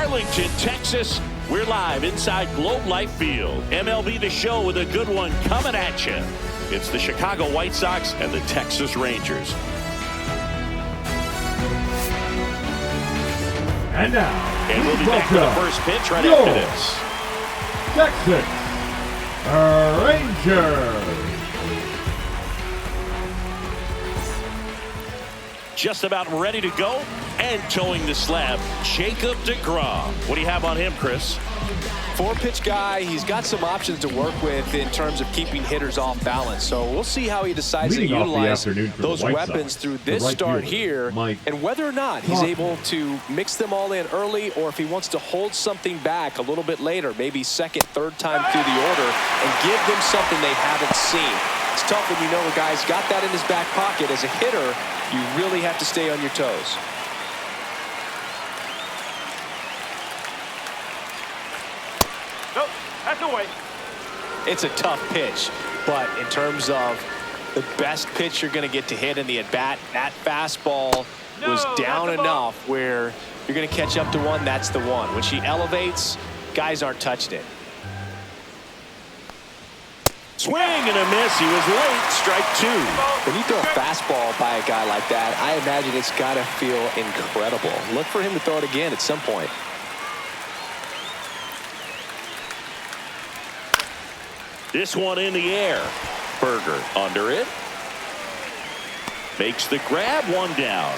Arlington, Texas. We're live inside Globe Life Field. MLB The Show with a good one coming at you. It's the Chicago White Sox and the Texas Rangers. And now, and we'll be back to the first pitch right after this. Texas Rangers. Just about ready to go and towing the slab, Jacob deGrom. What do you have on him, Chris? Four-pitch guy. He's got some options to work with in terms of keeping hitters off balance. So we'll see how he decides to utilize those weapons through this start here, and whether or not he's able to mix them all in early, or if he wants to hold something back a little bit later, maybe second, third time through the order, and give them something they haven't seen. It's tough when you know a guy's got that in his back pocket. As a hitter, you really have to stay on your toes. Nope, that's away. It's a tough pitch, but in terms of the best pitch you're going to get to hit in the at-bat, that fastball was down enough where you're going to catch up to one. That's the one. When she elevates, guys aren't touching it. Swing and a miss. He was late. Strike two. When you throw a fastball by a guy like that, I imagine it's got to feel incredible. Look for him to throw it again at some point. This one in the air. Berger under it. Makes the grab, one down.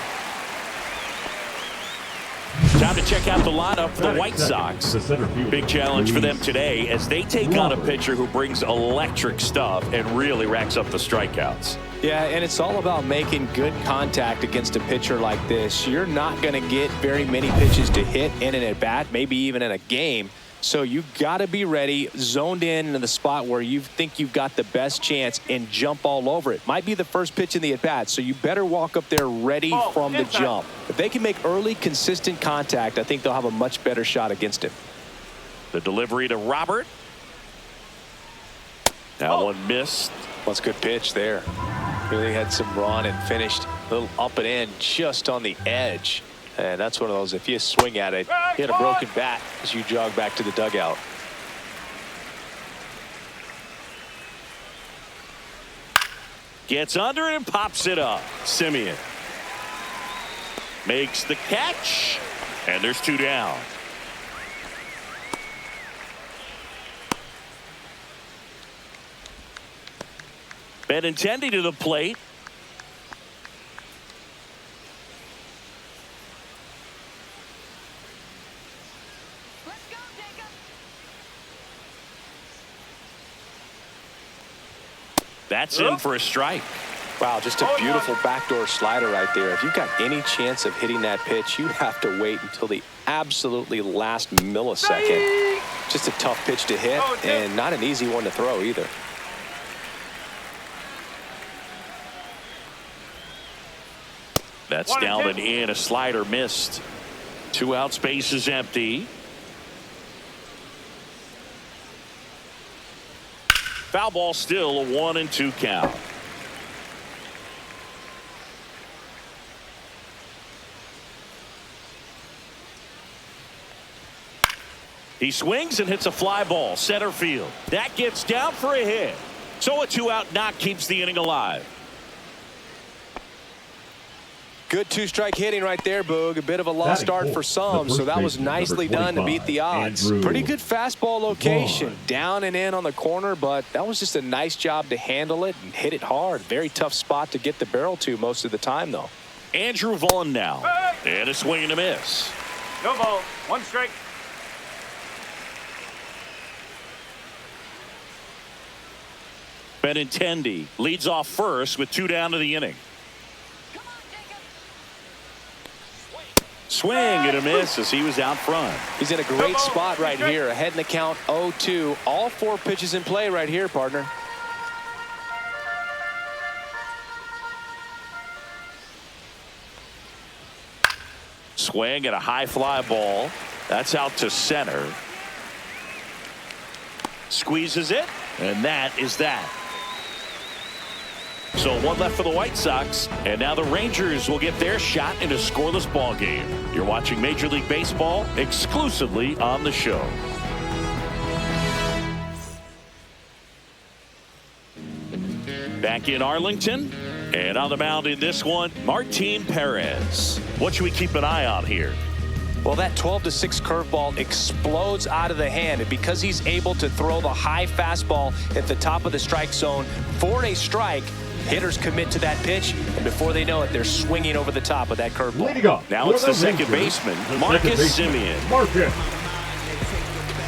Time to check out the lineup for the White Sox. Big challenge for them today as they take on a pitcher who brings electric stuff and really racks up the strikeouts. Yeah, and it's all about making good contact against a pitcher like this. You're not going to get very many pitches to hit in an at-bat, maybe even in a game. So you've got to be ready, zoned in the spot where you think you've got the best chance, and jump all over it. Might be the first pitch in the at-bat, so you better walk up there ready from the jump. If they can make early, consistent contact, I think they'll have a much better shot against him. The delivery to Robert. That one missed. Well, it's a good pitch there. Really had some run and finished a little up and in just on the edge. And that's one of those, if you swing at it, you hit a broken bat as you jog back to the dugout. Gets under it and pops it up. Simeon makes the catch, and there's two down. Benintendi to the plate. That's in for a strike. Wow, just a beautiful backdoor slider right there. If you've got any chance of hitting that pitch, you have to wait until the absolutely last millisecond. Just a tough pitch to hit, and not an easy one to throw either. That's down and in. A slider missed. Two out, space is empty. Foul ball, still a 1-2 count. He swings and hits a fly ball center field. That gets down for a hit. So a two-out knock keeps the inning alive. Good two-strike hitting right there, Boog. A bit of a lost start for some, so that was nicely done to beat the odds. Pretty good fastball location, down and in on the corner, but that was just a nice job to handle it and hit it hard. Very tough spot to get the barrel to most of the time, though. Andrew Vaughn now, and a swing and a miss. No ball, one strike. Benintendi leads off first with two down to the inning. Swing and a miss as he was out front. He's in a great spot right here. Ahead in the count 0-2. All four pitches in play right here, partner. Swing and a high fly ball. That's out to center. Squeezes it, and that is that. So one left for the White Sox, and now the Rangers will get their shot in a scoreless ball game. You're watching Major League Baseball exclusively on the show. Back in Arlington, and on the mound in this one, Martin Perez. What should we keep an eye on here? Well, that 12-6 curveball explodes out of the hand, and because he's able to throw the high fastball at the top of the strike zone for a strike, hitters commit to that pitch, and before they know it, they're swinging over the top of that curveball. Now it's the second baseman, Marcus Semien. Marcus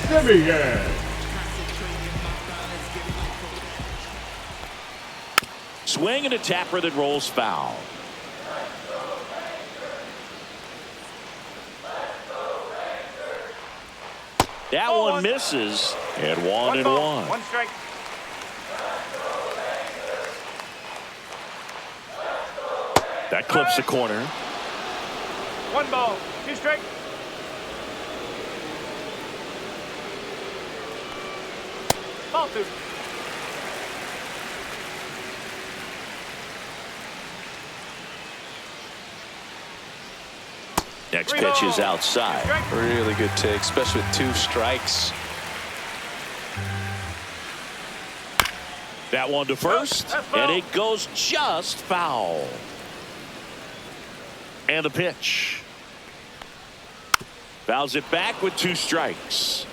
Semien. Swing and a tapper that rolls foul. That one misses, and one and one. One strike. That clips the corner. One ball, two strike. Ball two. Next pitch is outside. Really good take, especially with 2 strikes. That one to first, and it goes just foul. And the pitch. Fouls it back with 2 strikes.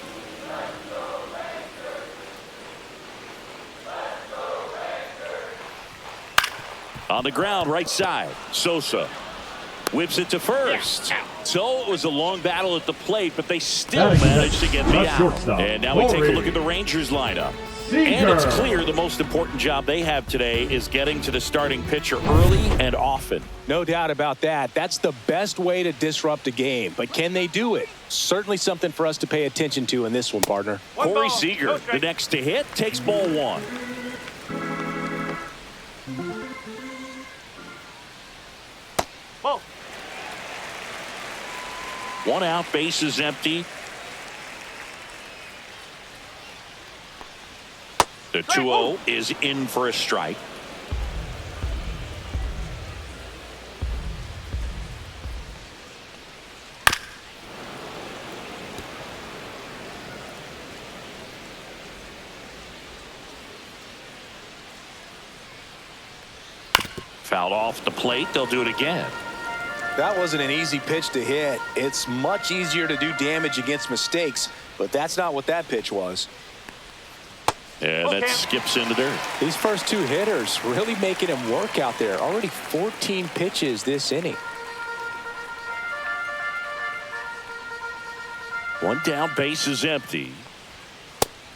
On the ground, right side, Sosa. Whips it to first. So it was a long battle at the plate, but they still managed to get the out. And now we take a look at the Rangers lineup. And it's clear the most important job they have today is getting to the starting pitcher early and often. No doubt about that. That's the best way to disrupt a game. But can they do it? Certainly something for us to pay attention to in this one, partner. Corey Seager, the next to hit, takes ball 1. Ball. 1 out, base is empty. The 2-0 is in for a strike. Fouled off the plate. They'll do it again. That wasn't an easy pitch to hit. It's much easier to do damage against mistakes, but that's not what that pitch was. And that skips into dirt. These first 2 hitters really making him work out there. Already 14 pitches this inning. 1 down, base is empty.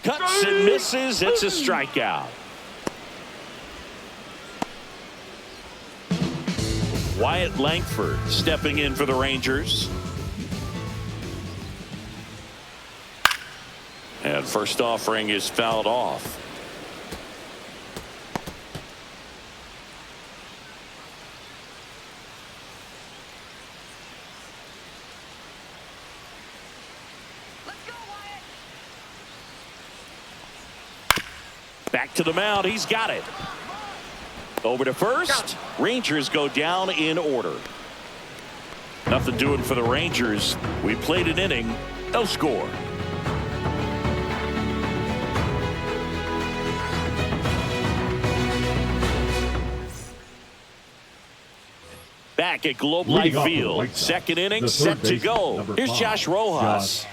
Cuts and misses. It's a strikeout. Wyatt Langford stepping in for the Rangers. And first offering is fouled off. Back to the mound. He's got it. Over to first. Rangers go down in order. Nothing doing for the Rangers. We played an inning. No score. Back at Globe Life Field. Second inning set to go. Here's Josh Rojas.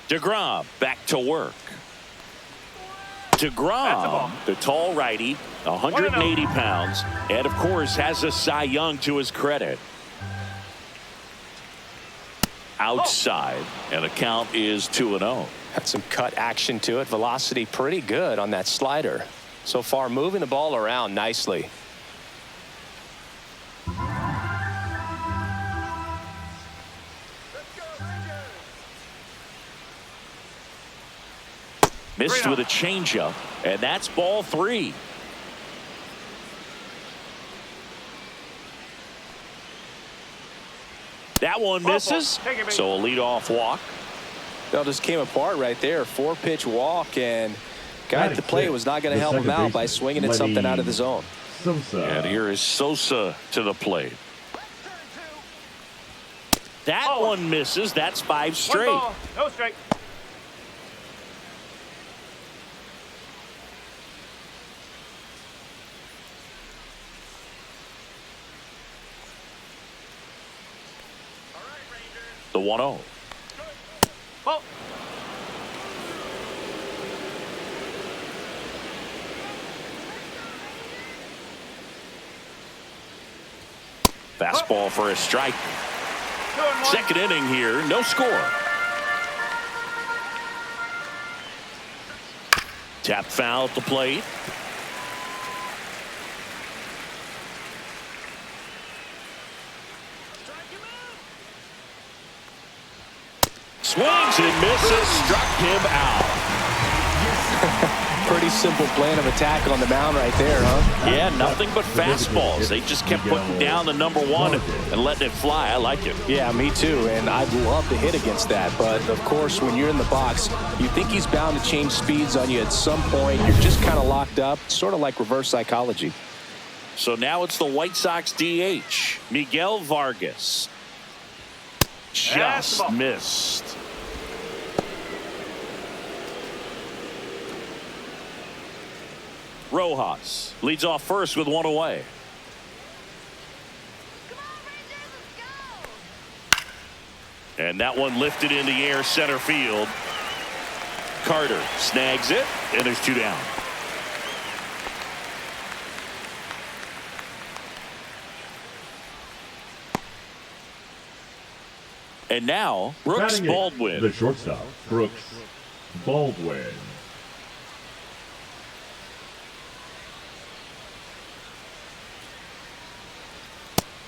DeGrom back to work. DeGrom, the tall righty, 180 pounds, and of course has a Cy Young to his credit. Outside, and the count is 2-0. Had some cut action to it. Velocity pretty good on that slider. So far, moving the ball around nicely. Missed with a changeup, and that's ball 3. That one misses, so a leadoff walk. That just came apart right there. 4-pitch walk, and Guy at the plate was not going to help him out by swinging at something out of the zone. Sosa. And here is Sosa to the plate. That one misses. That's 5 straight. 1 ball, no strike. The 1-0. Ball. Fastball for a strike. 2-1. Second inning here, no score. Tap foul at the plate. Swings and misses, struck him out. Pretty simple plan of attack on the mound right there, huh? Yeah, nothing but fastballs. They just kept putting down the number 1 and letting it fly. I like it. Yeah, me too, and I'd love to hit against that. But, of course, when you're in the box, you think he's bound to change speeds on you at some point. You're just kind of locked up, sort of like reverse psychology. So now it's the White Sox DH, Miguel Vargas. Just missed. Rojas leads off first with 1 away. And that one lifted in the air center field. Carter snags it, and there's 2 down. And now Brooks Baldwin. The shortstop, Brooks Baldwin.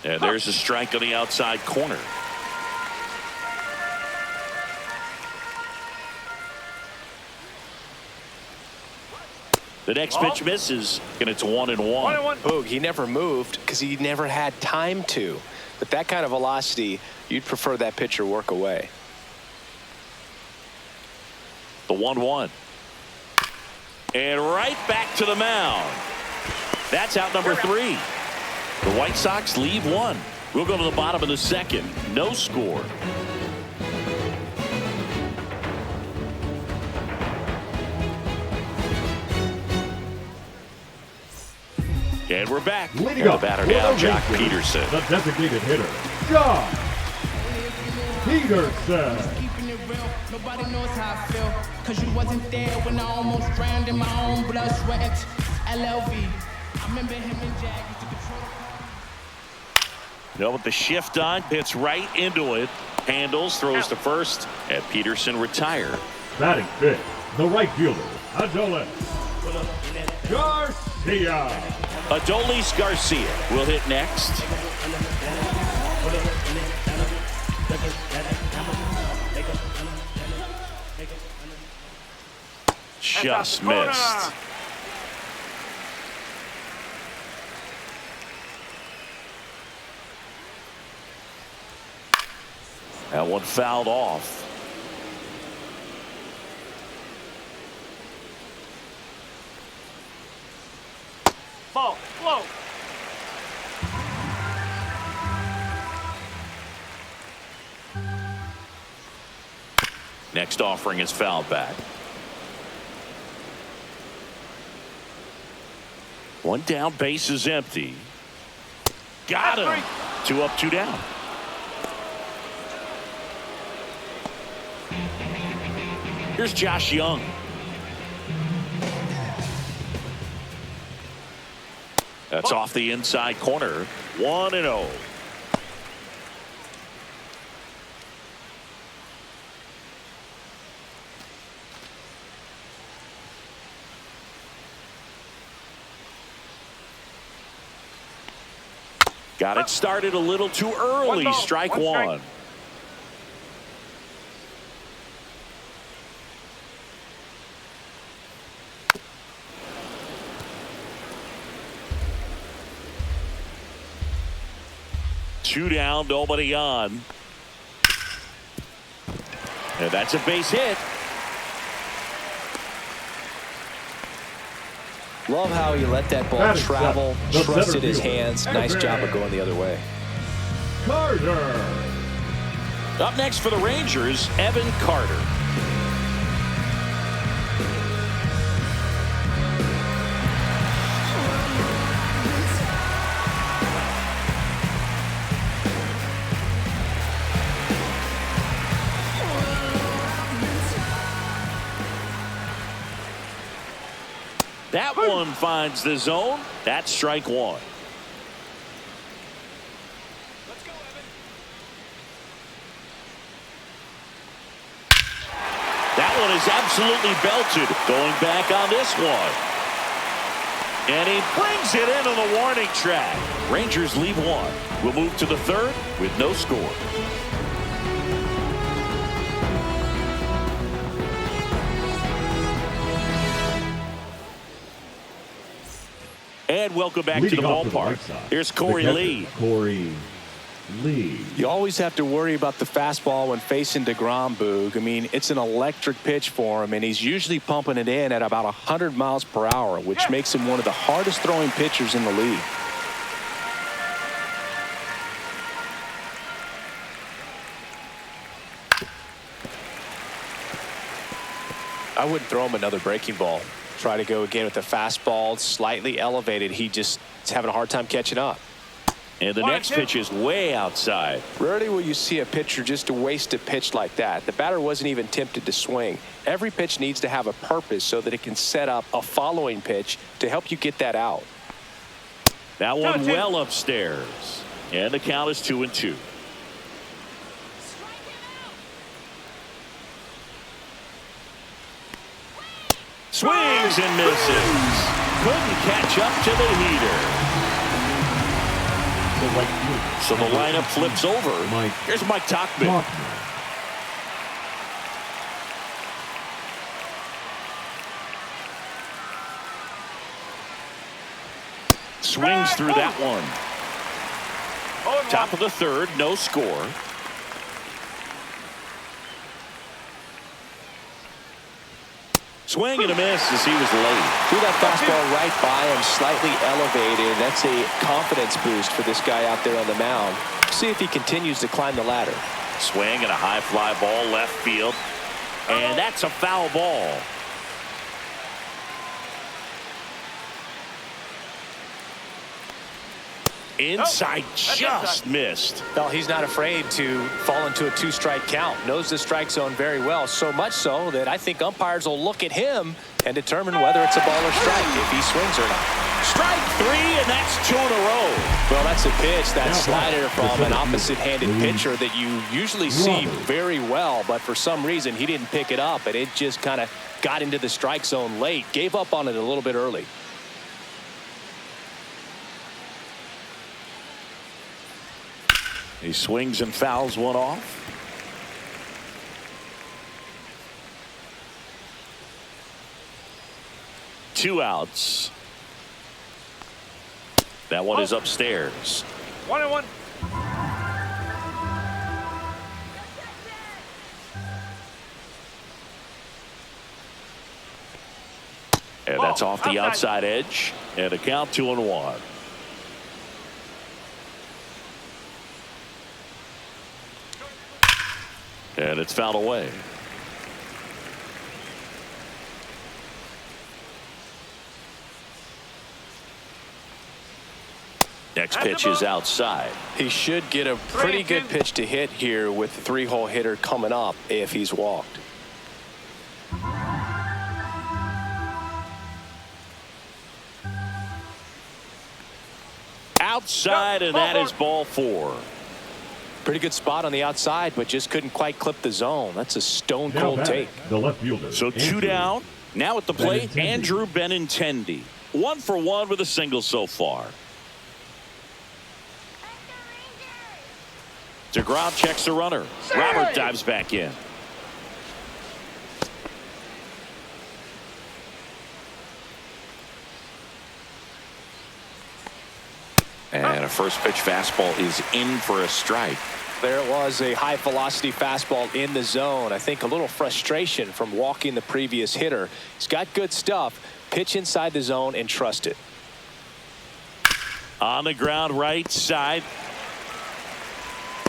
And there's a strike on the outside corner. The next pitch misses, and it's 1-1. 1-1. Boog, he never moved because he never had time to. But that kind of velocity, you'd prefer that pitcher work away. The 1-1. And right back to the mound. That's out number 3. The White Sox leave 1. We'll go to the bottom of the second. No score. And we're back. Leading up, the batter now, Jock Rangers, Peterson. The designated hitter, Jock Peterson. Keeping it real, nobody knows how I feel. Cause you wasn't there when I almost drowned in my own blood, sweat, LLV. I remember him and Jag used to control With the shift on, hits right into it. Handles, throws to first, and Peterson retired. Batting fifth, the right fielder, Adolis Garcia. Adolis Garcia will hit next. Just missed. That one fouled off. Ball, low. Next offering is fouled back. One down, base is empty. Got him. 2 up, 2 down. Here's Josh Young. That's off the inside corner. 1-0. Got it started a little too early. 1 ball, Strike 1 strike. 1. Two down, nobody on. And that's a base hit. Love how he let that ball travel, trusted his hands. Nice job of going the other way. Carter. Up next for the Rangers, Evan Carter. That one finds the zone. That's strike one. Let's go, Evan. That one is absolutely belted. Going back on this one. And he brings it into the warning track. Rangers leave one. We'll move to the third with no score. And welcome back to the ballpark. Here's Corey Lee. Corey Lee. You always have to worry about the fastball when facing DeGrom, Boog. I mean, it's an electric pitch for him, and he's usually pumping it in at about 100 miles per hour, which makes him one of the hardest throwing pitchers in the league. I wouldn't throw him another breaking ball. Try to go again with the fastball, slightly elevated. He just is having a hard time catching up. And the next pitch is way outside. Rarely will you see a pitcher just waste a pitch like that. The batter wasn't even tempted to swing. Every pitch needs to have a purpose so that it can set up a following pitch to help you get that out. That one well upstairs. And the count is 2-2. Swings and misses. Couldn't catch up to the heater. So the lineup flips over. Here's Mike Tauchman. Swings through that one. Top of the third, no score. Swing and a miss as he was late. Threw that fastball right by him, slightly elevated. That's a confidence boost for this guy out there on the mound. See if he continues to climb the ladder. Swing and a high fly ball left field. And that's a foul ball. Inside, just missed. Well, he's not afraid to fall into a two-strike count. Knows the strike zone very well, so much so that I think umpires will look at him and determine whether it's a ball or strike if he swings or not. Strike three, and that's 2 in a row. Well, that's a pitch, that slider from an opposite-handed pitcher that you usually see very well, but for some reason he didn't pick it up, and it just kind of got into the strike zone late. Gave up on it a little bit early. He swings and fouls one off. Two outs. That one is upstairs. 1-1. And that's off the outside edge. And a count 2-1. And it's fouled away. Next pitch is outside. He should get a pretty good pitch to hit here with the 3-hole hitter coming up if he's walked. Outside, and that is ball 4. Pretty good spot on the outside, but just couldn't quite clip the zone. That's a stone cold take. The left fielder. So 2 down. Now at the plate, Andrew Benintendi. 1 for 1 with a single so far. DeGrom checks the runner. Robert dives back in. And a first pitch fastball is in for a strike. There it was, a high velocity fastball in the zone. I think a little frustration from walking the previous hitter. He's got good stuff, Pitch inside the zone and trust it. On the ground, right side.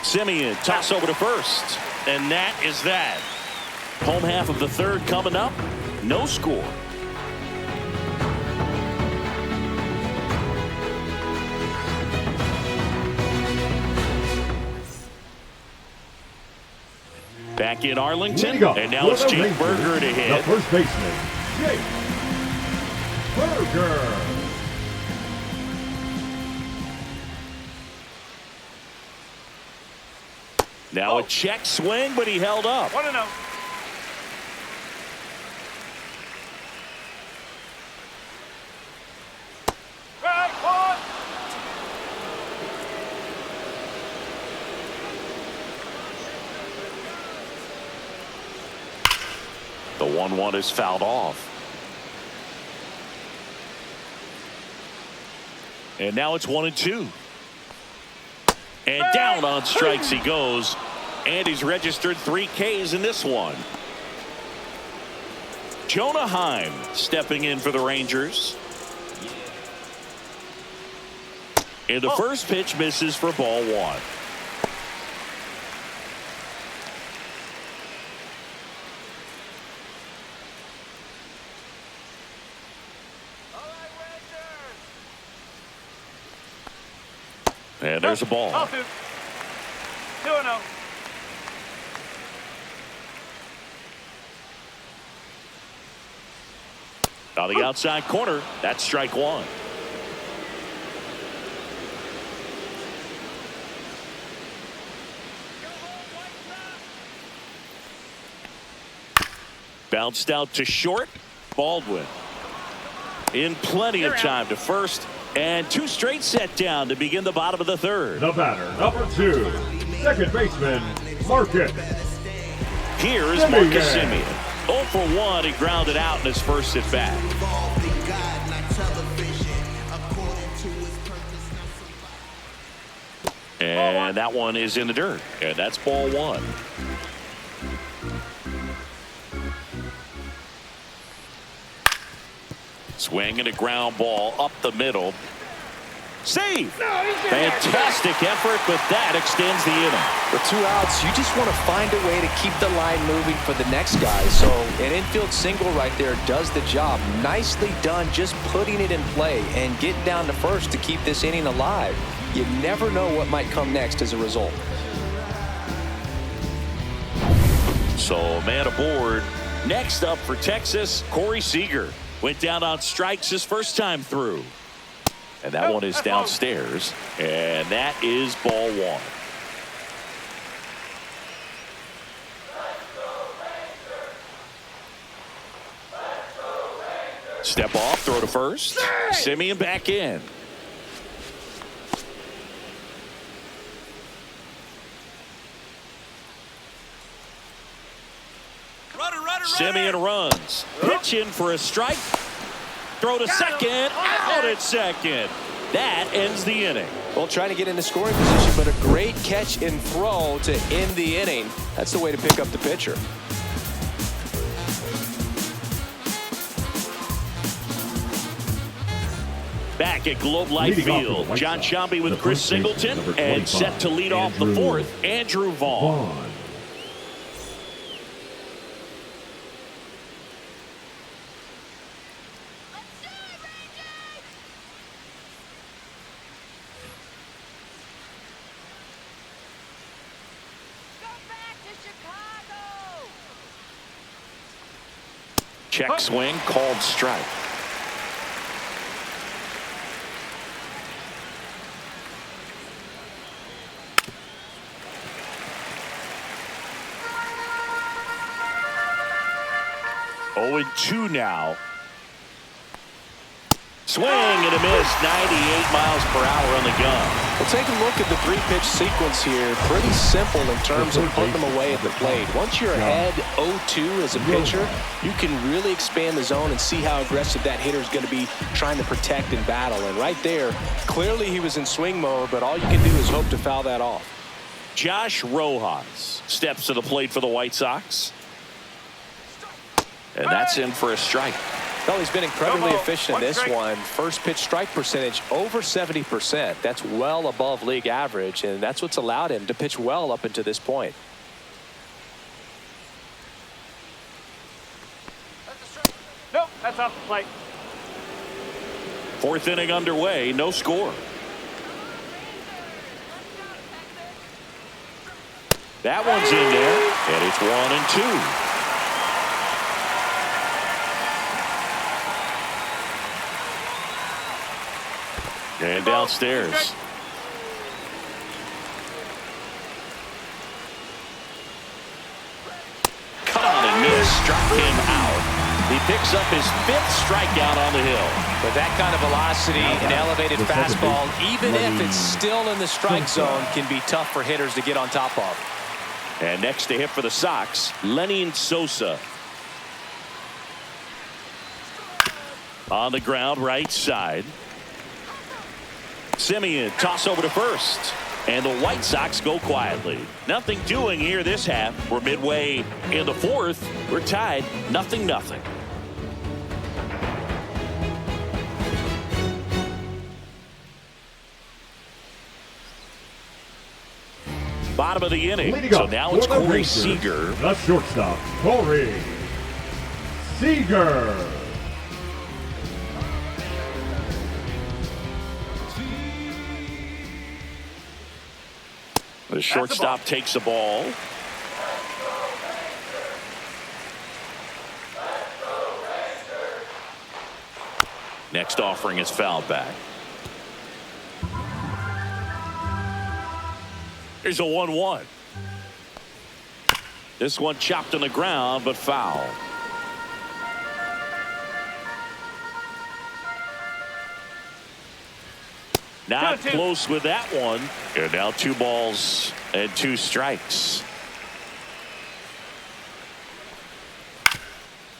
Simeon, toss over to first. And that is that. Home half of the third coming up. No score. Back in Arlington, and now it's Jake Berger to hit. The first baseman, Jake Berger. Now a check swing, but he held up. 1-0. The 1-1 is fouled off. And now it's 1-2. And down on strikes he goes. And he's registered 3 Ks in this one. Jonah Heim stepping in for the Rangers. And the first pitch misses for ball 1. And there's a ball. 2-0. On the outside corner, that's strike 1. Bounced out to short. Baldwin in plenty of time to first. And 2 straight set down to begin the bottom of the third. The batter, number 2, second baseman, Marcus. Here is Marcus Simeon. 0 for 1. He grounded out in his first at bat. And that one is in the dirt. And that's ball 1. Swing and a ground ball up the middle. Save! Fantastic effort, but that extends the inning. With 2 outs, you just want to find a way to keep the line moving for the next guy. So an infield single right there does the job. Nicely done, just putting it in play and getting down to first to keep this inning alive. You never know what might come next as a result. So man aboard. Next up for Texas, Corey Seager. Went down on strikes his first time through. And that one is downstairs. And that is ball 1. Step off, throw to first. Simeon back in. Simeon runs. Pitch in for a strike. Throw to second. Out at second. That ends the inning. Well, trying to get into scoring position, but a great catch and throw to end the inning. That's the way to pick up the pitcher. Back at Globe Life Field, John Sciambi with Chris Singleton, and set to lead off the 4th, Andrew Vaughn. Check swing, called strike. Oh, and 2 now. Swing and a miss. 98 miles per hour on the gun. Well, take a look at the 3-pitch sequence here. Pretty simple in terms of putting them away at the plate. Once you're ahead 0-2 as a pitcher, you can really expand the zone and see how aggressive that hitter is going to be trying to protect and battle. And right there, clearly he was in swing mode, but all you can do is hope to foul that off. Josh Rojas steps to the plate for the White Sox. And that's in for a strike. Well, he's been incredibly No ball. efficient in this Strike. one. First pitch strike percentage over 70%. That's well above league average, and that's what's allowed him to pitch well up until this point. Nope, that's off the plate. Fourth inning underway, no score. That one's in there, and it's 1-2. And downstairs. Cut on and miss, struck him out. He picks up his 5th strikeout on the hill. With that kind of velocity, an elevated fastball, even if it's still in the strike zone, can be tough for hitters to get on top of. And next to hit for the Sox, Lenny Sosa. On the ground, right side. Simeon, toss over to first. And the White Sox go quietly. Nothing doing here this half. We're midway in the 4th. We're tied 0-0. Bottom of the inning. Leading So up now for it's the Corey Rangers, Seager. the shortstop, Corey Seager. The shortstop takes the ball. Next offering is fouled back. Here's a 1-1. This one chopped on the ground, but foul. Not close with that one. And now 2 balls and 2 strikes.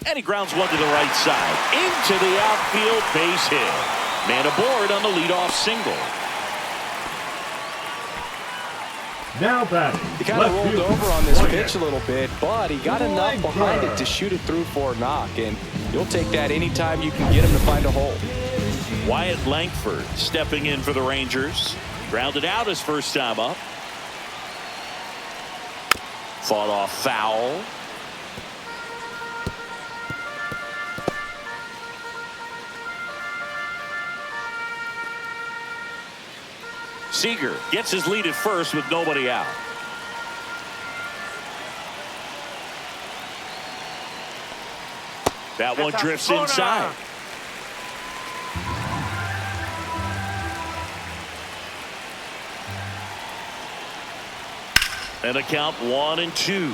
And he grounds one to the right side. Into the outfield, base hit. Man aboard on the leadoff single. Now batting. He kind of rolled over on this pitch a little bit, but he got enough behind it to shoot it through for a knock, and you'll take that anytime you can get him to find a hole. Wyatt Langford stepping in for the Rangers. Grounded out his first time up. Fought off foul. Seager gets his lead at first with nobody out. That one drifts inside. And a count 1-2.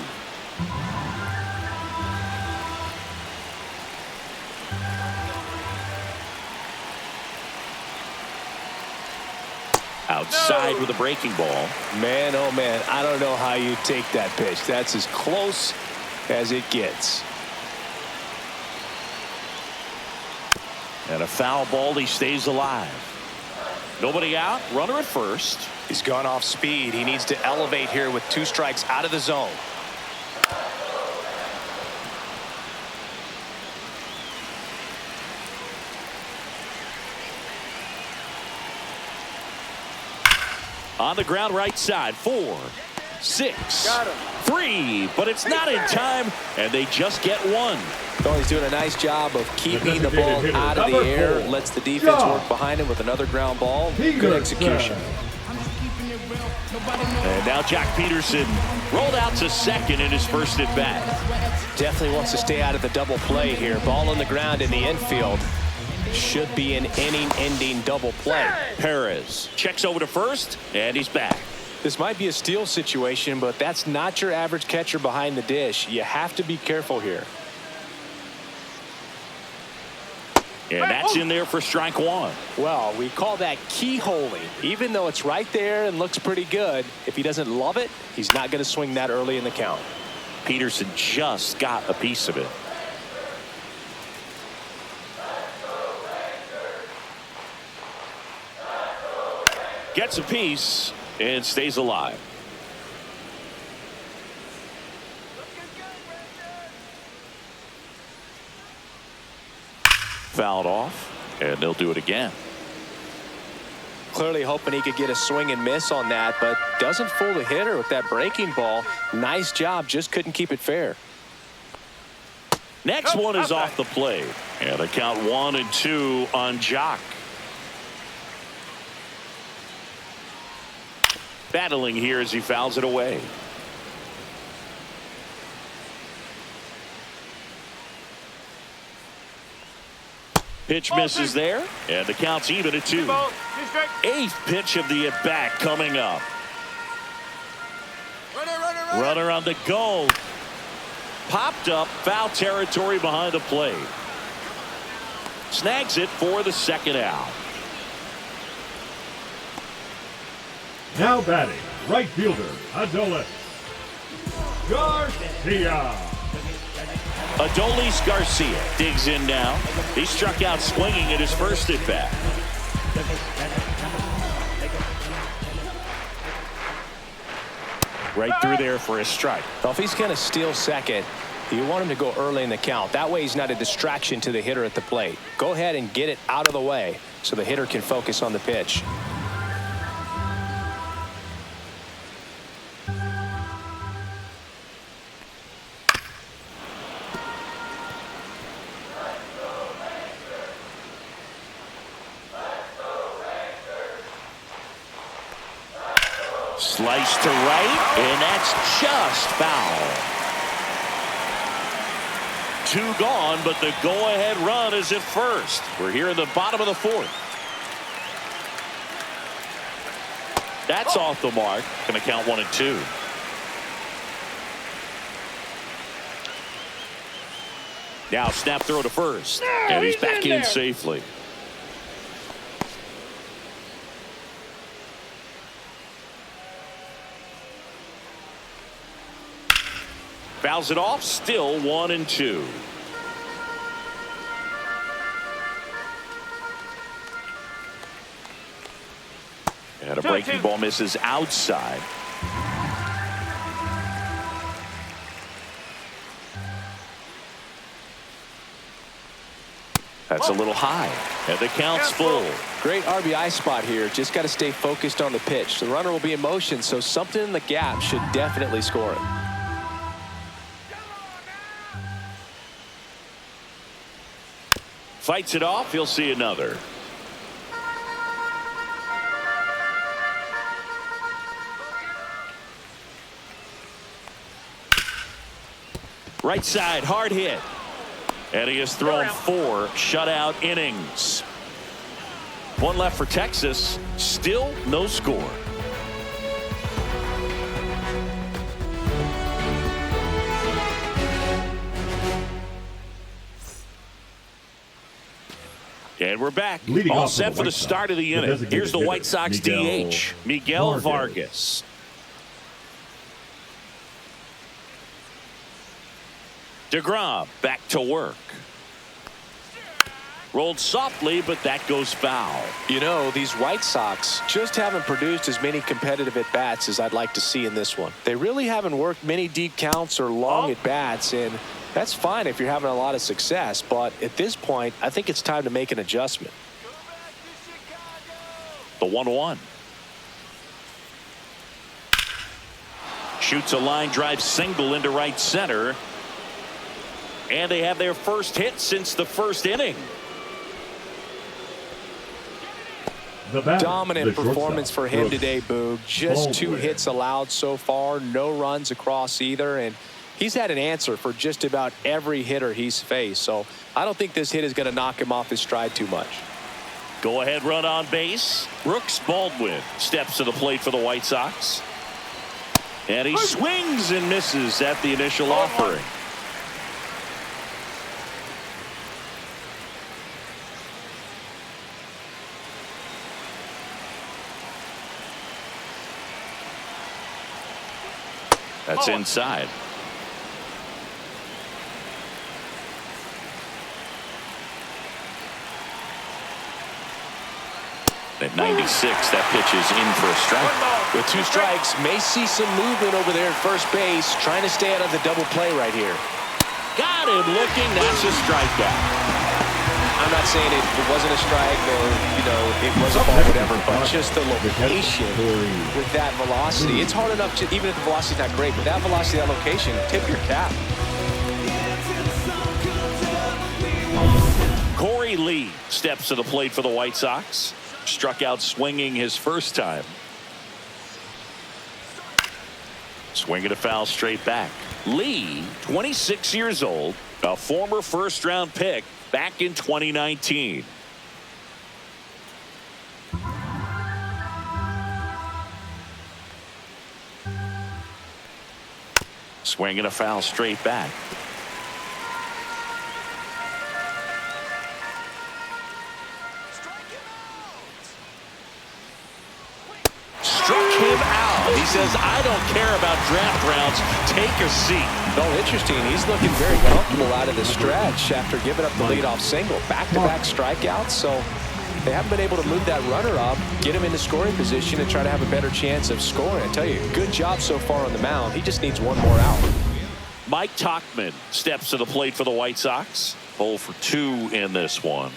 Outside with a breaking ball. Man, oh man, I don't know how you take that pitch. That's as close as it gets. And a foul ball, he stays alive. Nobody out, runner at first. He's gone off speed. He needs to elevate here with 2 strikes out of the zone. On the ground right side, 4, 6, 3, but it's not in time, and they just get 1. Oh, he's doing a nice job of keeping the ball out of the air. Lets the defense work behind him with another ground ball. Good execution. And now Jack Peterson rolled out to second in his first at bat. Definitely wants to stay out of the double play here. Ball on the ground in the infield. Should be an inning-ending double play. Perez checks over to first, and he's back. This might be a steal situation, but that's not your average catcher behind the dish. You have to be careful here. And that's in there for strike 1. Well, we call that keyholing. Even though it's right there and looks pretty good, if he doesn't love it, he's not going to swing that early in the count. Peterson just got a piece of it. Gets a piece and stays alive. fouled off, and they'll do it again. Clearly hoping he could get a swing and miss on that, but doesn't fool the hitter with that breaking ball. Nice job, just couldn't keep it fair. Next one is off the plate, and a count 1-2 on Jock. Battling here as he fouls it away. Pitch misses there, and the count's even at 2. Eighth pitch of the at-bat coming up. Runner on the go. Popped up, foul territory behind the plate. Snags it for the second out. Now batting, right fielder, Adolis Garcia. Adolis Garcia digs in now. He struck out swinging at his first at bat. Right through there for a strike. Well, if he's going to steal second, you want him to go early in the count. That way he's not a distraction to the hitter at the plate. Go ahead and get it out of the way so the hitter can focus on the pitch. Slice to right, and that's just foul. 2 gone, but the go-ahead run is at first. We're here in the bottom of the 4th. That's off the mark. Going to count 1-2. Now snap throw to first, and he's back in safely. Fouls it off, still 1-2. And a breaking ball misses outside. That's a little high, and the count's full. Great RBI spot here. Just got to stay focused on the pitch. The runner will be in motion, so something in the gap should definitely score it. Fights it off. He'll see another. Right side, hard hit. And he has thrown 4 shutout innings. 1 left for Texas. Still no score. And we're back. All set for the start of the inning. Here's the White Sox DH, Miguel Vargas. DeGrom back to work. Rolled softly, but that goes foul. You know, these White Sox just haven't produced as many competitive at-bats as I'd like to see in this one. They really haven't worked many deep counts or long at-bats, and that's fine if you're having a lot of success, but at this point, I think it's time to make an adjustment. The 1-1. Shoots a line drive single into right center. And they have their first hit since the first inning. Dominant performance for him today, Boog. Just 2 hits allowed so far, no runs across either, and he's had an answer for just about every hitter he's faced. So I don't think this hit is going to knock him off his stride too much. Go ahead run on base. Brooks Baldwin steps to the plate for the White Sox. And he swings and misses at the initial offering. That's inside. At 96, that pitch is in for a strike. With 2 strikes, may see some movement over there at first base, trying to stay out of the double play right here. Got him looking. That's a strikeout. I'm not saying it wasn't a strike or, you know, it was a ball, whatever, but just the location with that velocity. It's hard enough to, even if the velocity's not great, with that velocity, that location, tip your cap. Corey Lee steps to the plate for the White Sox. Struck out swinging his first time. Swinging a foul straight back. Lee, 26 years old, a former first-round pick back in 2019. Swinging a foul straight back. Struck him out. He says, I don't care about draft rounds. Take a seat. Oh, interesting. He's looking very comfortable out of the stretch after giving up the leadoff single. Back-to-back strikeouts, so they haven't been able to move that runner up, get him into scoring position, and try to have a better chance of scoring. I tell you, good job so far on the mound. He just needs one more out. Mike Tauchman steps to the plate for the White Sox. 0 for 2 in this one.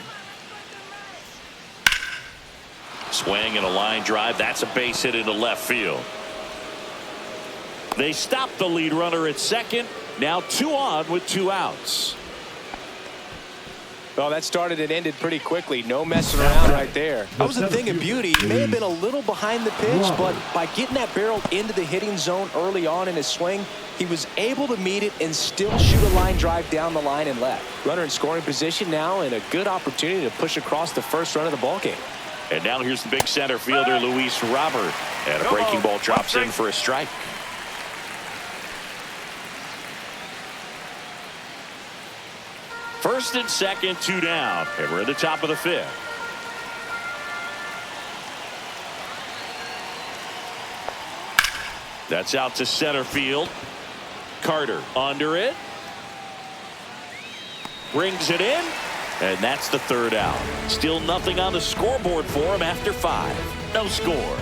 Swing and a line drive. That's a base hit into left field. They stop the lead runner at second. Now 2 on with 2 outs. Well, that started and ended pretty quickly. No messing around right there. That was a thing of beauty. He may have been a little behind the pitch, but by getting that barrel into the hitting zone early on in his swing, he was able to meet it and still shoot a line drive down the line and left. Runner in scoring position now, and a good opportunity to push across the first run of the ballgame. And now here's the big center fielder, Luis Robert. And a breaking ball drops in for a strike. First and second, 2 down. And we're at the top of the 5th. That's out to center field. Carter under it. Brings it in. And that's the 3rd out. Still nothing on the scoreboard for him after 5. No score.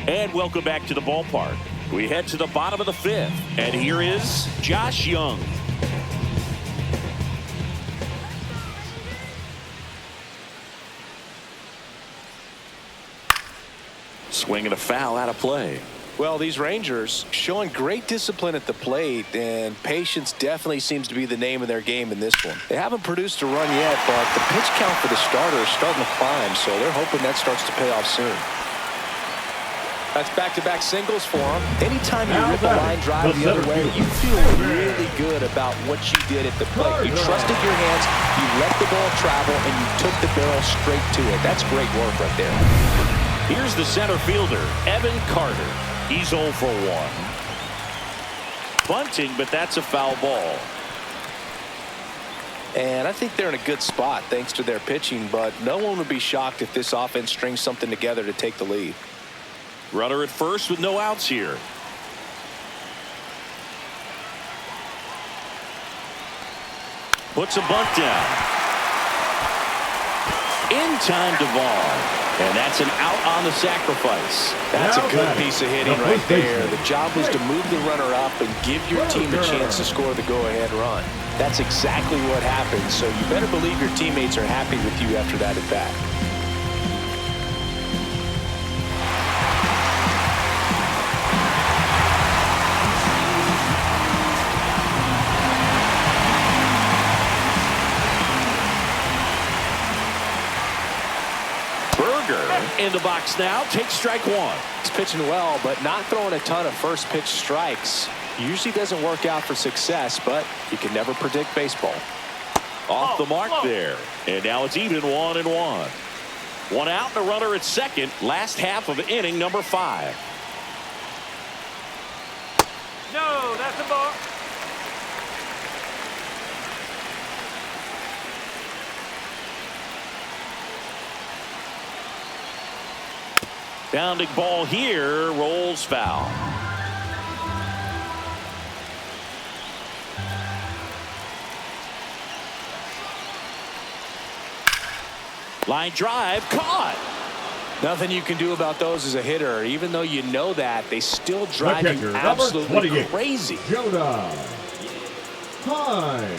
And welcome back to the ballpark. We head to the bottom of the 5th. And here is Josh Young. Swinging a foul out of play. Well, these Rangers showing great discipline at the plate, and patience definitely seems to be the name of their game in this one. They haven't produced a run yet, but the pitch count for the starter is starting to climb, so they're hoping that starts to pay off soon. That's back-to-back singles for him. Anytime you rip a line drive the other way, you feel really good about what you did at the plate. You trusted your hands, you let the ball travel, and you took the barrel straight to it. That's great work right there. Here's the center fielder, Evan Carter. He's 0 for 1. Bunting, but that's a foul ball. And I think they're in a good spot thanks to their pitching, but no one would be shocked if this offense strings something together to take the lead. Runner at first with no outs here. Puts a bunt down. In time to Vaughn. And that's an out on the sacrifice. That's a good piece of hitting right there. The job was to move the runner up and give your team a chance to score the go-ahead run. That's exactly what happened, so you better believe your teammates are happy with you after that at bat. In the box now, takes strike 1. He's pitching well, but not throwing a ton of first pitch strikes. Usually doesn't work out for success, but you can never predict baseball. Off the mark there. And now it's even 1-1. 1 out and a runner at second. Last half of inning number 5. No, that's a ball. Bounding ball here, rolls foul. Line drive, caught. Nothing you can do about those as a hitter. Even though you know that, they still drive you absolutely crazy. Jonah Heim.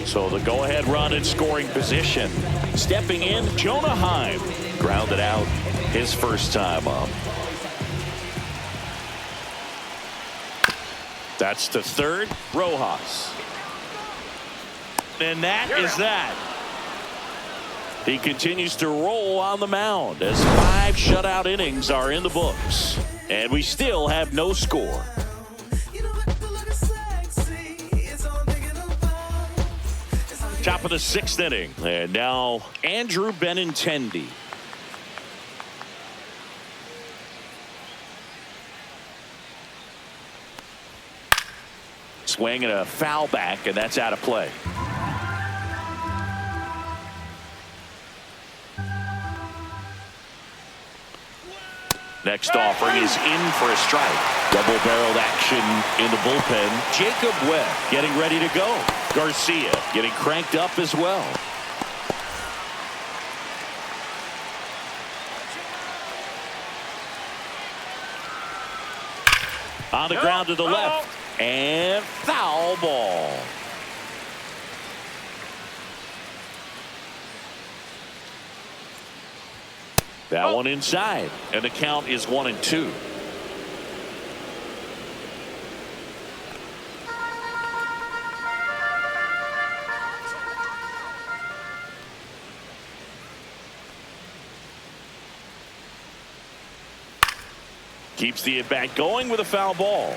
So the go-ahead run in scoring position. Stepping in, Jonah Heim. Grounded out his first time up. That's to third, Rojas. And that is that. He continues to roll on the mound as 5 shutout innings are in the books. And we still have no score. Top of the 6th inning. And now Andrew Benintendi. Swing and a foul back, and that's out of play. Next offering is in for a strike. Double-barreled action in the bullpen. Jacob Webb getting ready to go. Garcia getting cranked up as well. On the ground to the left. And foul ball. That one inside. And the count is 1-2. Keeps the at-bat going with a foul ball.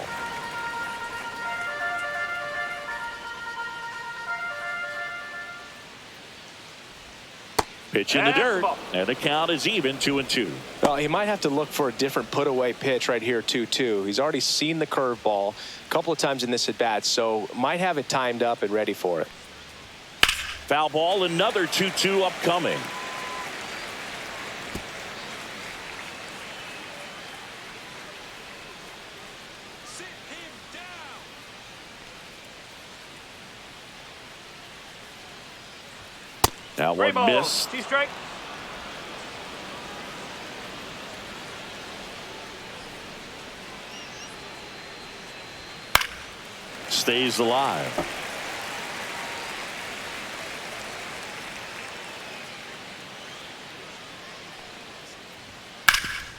Pitch in the dirt, and the count is even 2-2. Well, he might have to look for a different put-away pitch right here, 2-2. He's already seen the curveball a couple of times in this at-bat, so might have it timed up and ready for it. Foul ball, another 2-2 upcoming. Now one missed. Strike. Stays alive.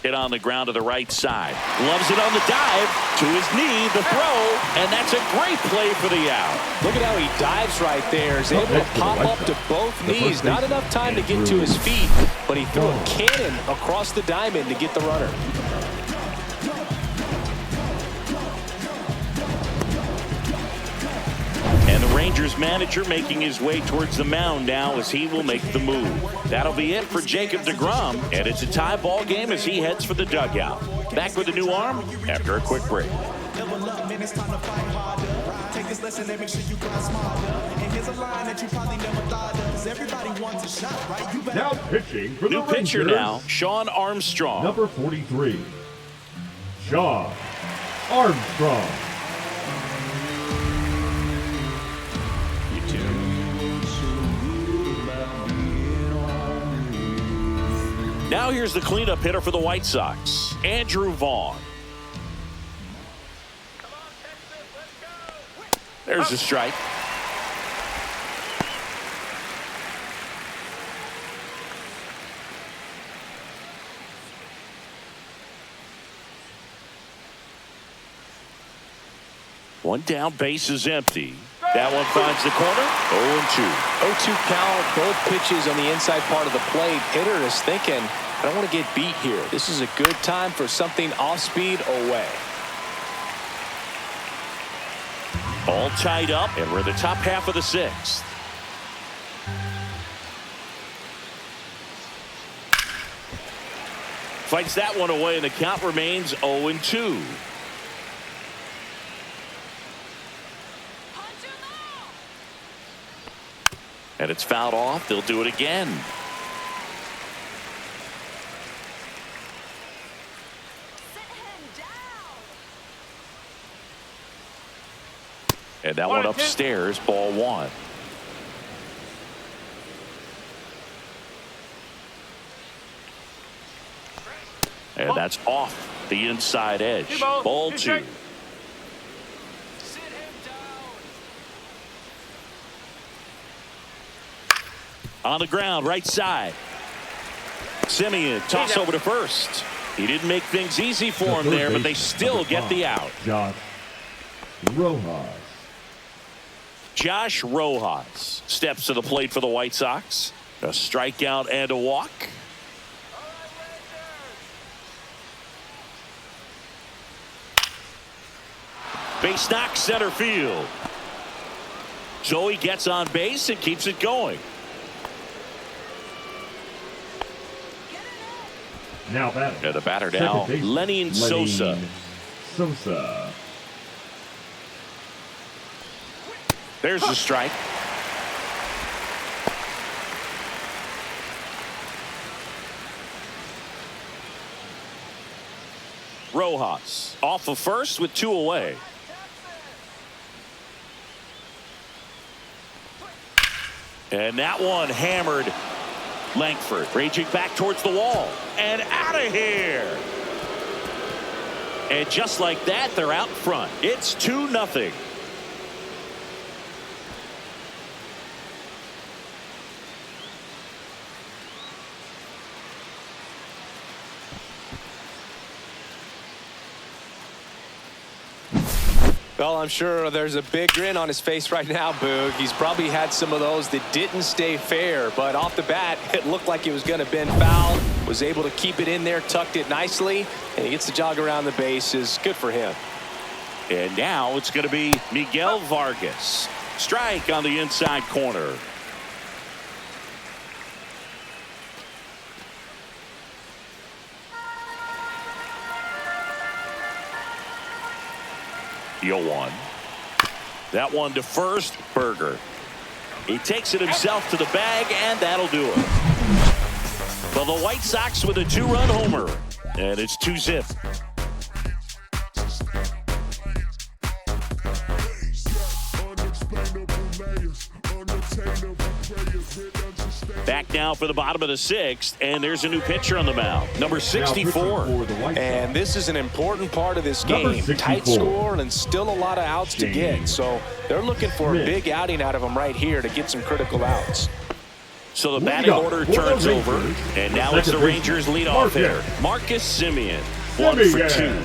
Hit on the ground to the right side. Loves it on the dive. To his knee, the throw. And that's a great play for the out. Look at how he dives right there. He's able to pop up to both knees. Not enough time to get to his feet, but he threw a cannon across the diamond to get the runner. And the Rangers manager making his way towards the mound now as he will make the move. That'll be it for Jacob deGrom, and it's a tie ball game as he heads for the dugout. Back with a new arm after a quick break. Now pitching for the New pitcher Rangers, now, Sean Armstrong. number 43, Sean Armstrong. Now here's the cleanup hitter for the White Sox, Andrew Vaughn. There's a strike. One down, base is empty. That one finds the corner. 0-2. 0-2 count, both pitches on the inside part of the plate. Hitter is thinking, I don't want to get beat here. This is a good time for something off speed away. All tied up, and we're in the top half of the 6th. Fights that one away, and the count remains 0-2. And it's fouled off. They'll do it again. And that one upstairs, ball 1. That's off the inside edge. Ball 2. On the ground, right side. Simeon, toss over to first. He didn't make things easy for him there, but they still get the out. Josh Rojas steps to the plate for the White Sox. A strikeout and a walk. Base knock, center field. Joey gets on base and keeps it going. Now batter. The batter now, Lenny Sosa. There's the strike. Rojas off of first with 2 away. And that one hammered. Langford raging back towards the wall and out of here. And just like that, they're out front. It's 2-0. Well, I'm sure there's a big grin on his face right now, Boog. He's probably had some of those that didn't stay fair, but off the bat, it looked like it was going to bend foul. Was able to keep it in there, tucked it nicely, and he gets the jog around the bases. Good for him. And now it's going to be Miguel Vargas. Strike on the inside corner. One. That one to first. Berger. He takes it himself to the bag, and that'll do it. Well, the White Sox with a 2-run homer, and it's 2-zip. Back now for the bottom of the 6th, and there's a new pitcher on the mound, number 64. And this is an important part of this game. Tight score and still a lot of outs to get. So they're looking for a big outing out of them right here to get some critical outs. So the batting order turns over, and now it's the Rangers leadoff hitter, Marcus Simeon. 1 for 2.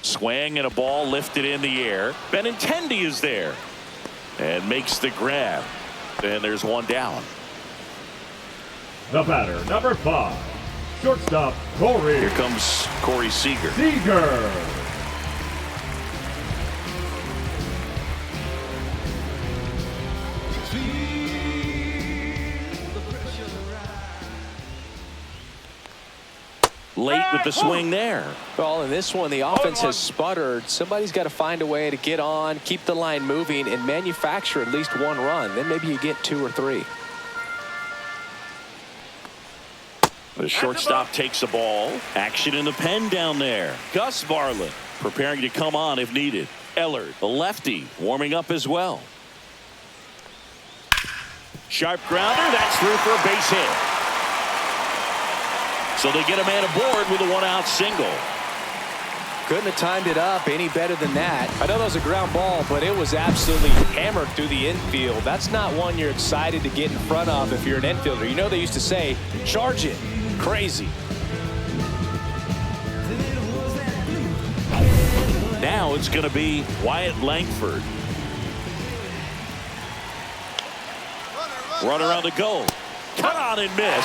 Swing and a ball lifted in the air. Benintendi is there and makes the grab. And there's one down. The batter, number 5, shortstop Corey. Here comes Corey Seager. Late with the swing there. Well, in this one, the offense has sputtered. Somebody's got to find a way to get on, keep the line moving, and manufacture at least 1 run. Then maybe you get 2 or 3. The shortstop takes the ball. Action in the pen down there. Gus Varland preparing to come on if needed. Ellard, the lefty, warming up as well. Sharp grounder. That's through for a base hit. So they get a man aboard with a 1-out single. Couldn't have timed it up any better than that. I know that was a ground ball, but it was absolutely hammered through the infield. That's not one you're excited to get in front of if you're an infielder. You know they used to say, charge it. Crazy. Now it's going to be Wyatt Langford. Runner on the go. Cut on and miss.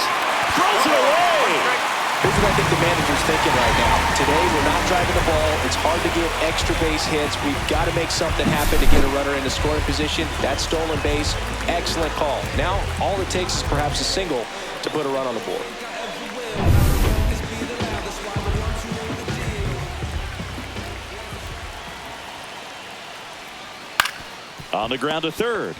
Throws it away. Here's what I think the manager's thinking right now. Today, we're not driving the ball. It's hard to get extra base hits. We've got to make something happen to get a runner into scoring position. That stolen base, excellent call. Now, all it takes is perhaps a single to put a run on the board. On the ground to third.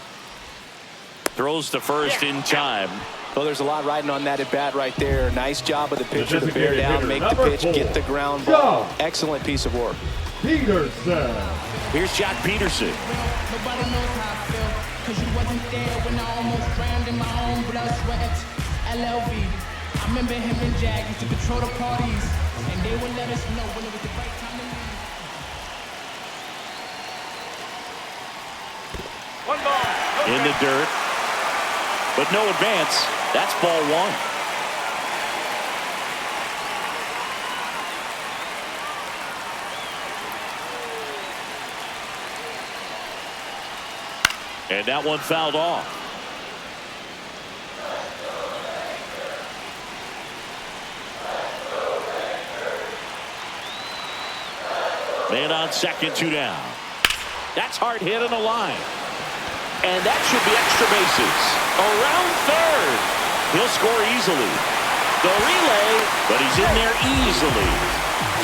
Throws to first in time. Well, there's a lot riding on that at bat right there. Nice job of the pitcher to bear down, make the pitch, get the ground ball. Excellent piece of work. Peterson. Here's Jack Peterson. Nobody knows how I feel, 'cause you wasn't there when I almost drowned in my own blood, sweat, LLV. I remember him and Jag used to control the parties, and they would let us know when it was the right time to leave. One ball. No In the dirt. But no advance. That's ball one. And that one fouled off. Man on second, 2 down. That's hard hit on the line. And that should be extra bases. Around third. He'll score easily. The relay, but he's in there easily.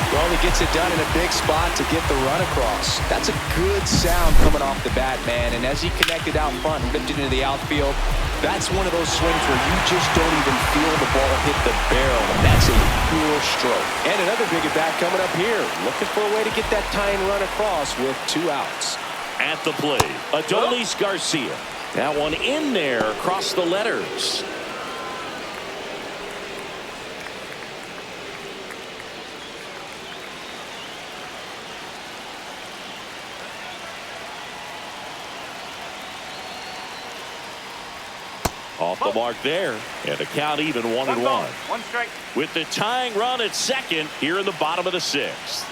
Well, he gets it done in a big spot to get the run across. That's a good sound coming off the bat, man. And as he connected out front and ripped it into the outfield, that's one of those swings where you just don't even feel the ball hit the barrel. That's a pure stroke. And another big at bat coming up here. Looking for a way to get that tying run across with 2 outs. At the plate, Adolis Garcia. That one in there across the letters. Off the mark there, and the count even 1-1. One strike. With the tying run at second here in the bottom of the 6th.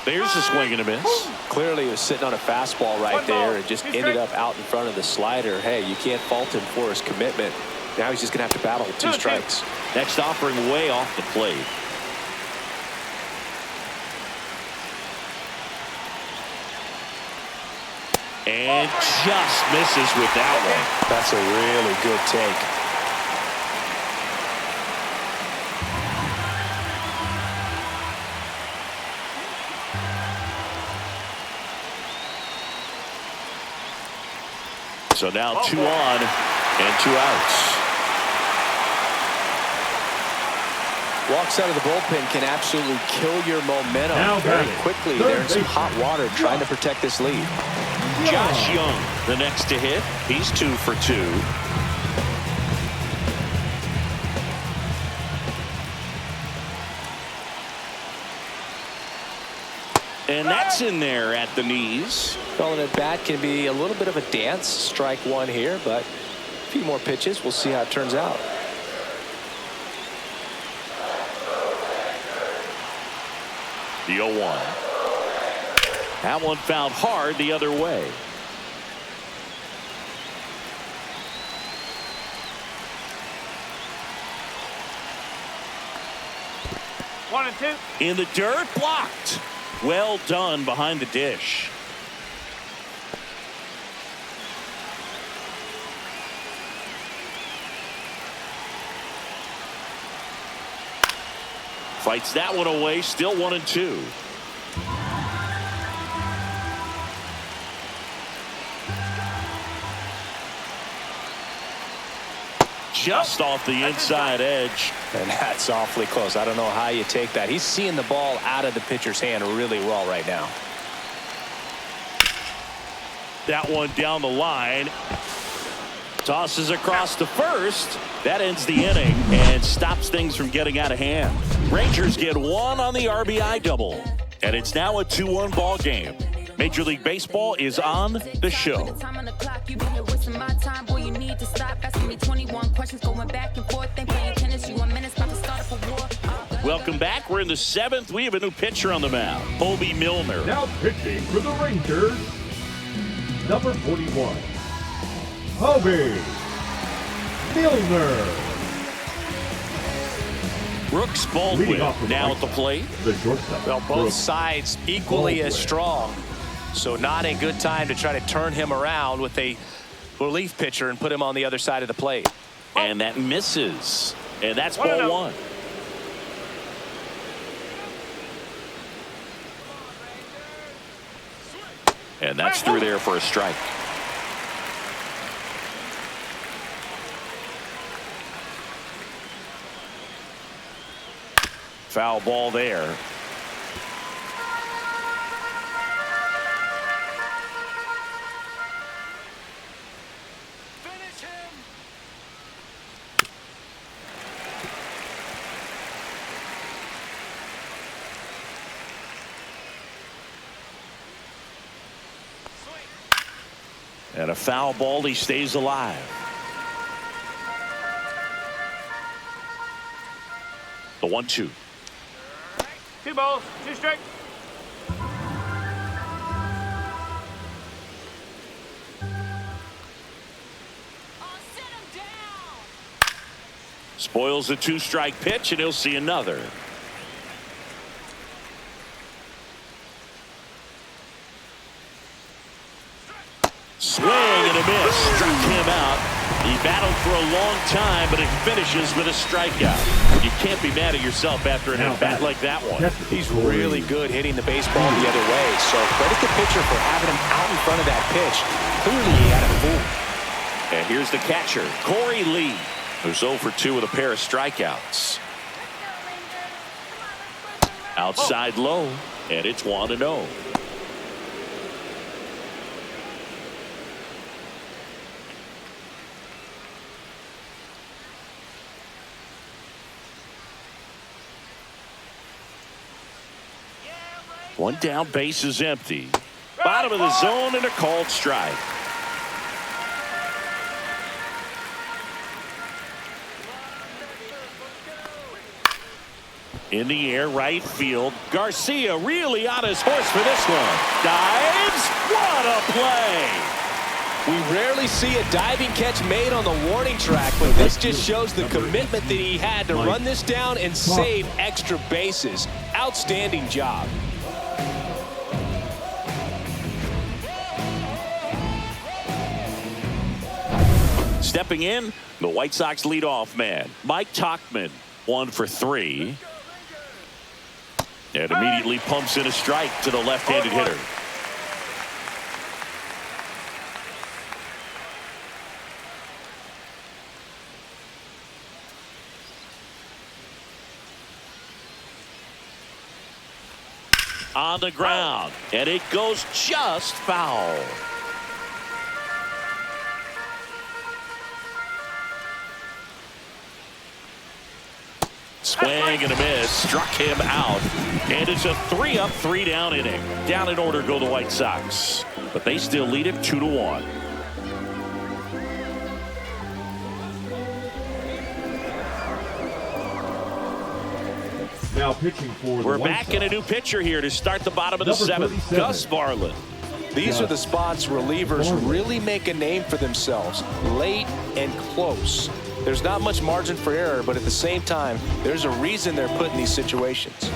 There's a swing and a miss. Clearly he was sitting on a fastball right there and just ended up out in front of the slider. Hey, you can't fault him for his commitment. Now he's just going to have to battle 2 strikes. Next offering way off the plate. And just misses with that one. That's a really good take. So now 2 on and 2 outs. Walks out of the bullpen can absolutely kill your momentum Now very batting, quickly. third They're in some baseman, hot water trying to protect this lead. Josh Young, the next to hit. He's 2 for 2. And that's in there at the knees. Calling it bat can be a little bit of a dance. Strike 1 here, but a few more pitches. We'll see how it turns out. The 0-1. That one fouled hard the other way. One and two. In the dirt, blocked. Well done behind the dish. Fights that one away, still 1 and 2. Just off the inside edge. And that's awfully close. I don't know how you take that. He's seeing the ball out of the pitcher's hand really well right now. That one down the line. Tosses across to first. That ends the inning and stops things from getting out of hand. Rangers get 1 on the RBI double. And it's now a 2-1 ball game. Major League Baseball is on the show. Welcome back. We're in the 7th. We have a new pitcher on the mound, Hobie Milner. Now pitching for the Rangers, number 41, Hobie Milner. Brooks Baldwin now at the plate. The shortstop. Well, both sides equally as strong. So not a good time to try to turn him around with a relief pitcher and put him on the other side of the plate. And that misses. And that's ball 1. And that's through there for a strike. Foul ball there. And a foul ball, he stays alive. The 1-2. 2 balls, 2 strikes. Spoils the 2-strike pitch, and he'll see another. Swing and a miss. Struck him out. He battled for a long time, but it finishes with a strikeout. You can't be mad at yourself after an at-bat like that one. He's really good hitting the baseball the other way, so credit the pitcher for having him out in front of that pitch. Clearly he had it fooled. And here's the catcher, Corey Lee, who's 0 for 2 with a pair of strikeouts. Outside low, and it's 1-0. One down, base is empty. Bottom of the zone and a called strike. In the air, right field. Garcia really on his horse for this one. Dives. What a play. We rarely see a diving catch made on the warning track, but this just shows the commitment that he had to run this down and save extra bases. Outstanding job. Stepping in, the White Sox leadoff man, Mike Tauchman, 1 for 3. And immediately pumps in a strike to the left-handed hitter. On the ground, and it goes just foul. Swing and a miss, struck him out, and it's a 3-up, 3-down inning. Down in order go the White Sox, but they still lead it 2-1. Now pitching for the We're back in a new pitcher here to start the bottom of the 7th. Gus Varland. These are the spots relievers really make a name for themselves, late and close. There's not much margin for error, but at the same time, there's a reason they're put in these situations.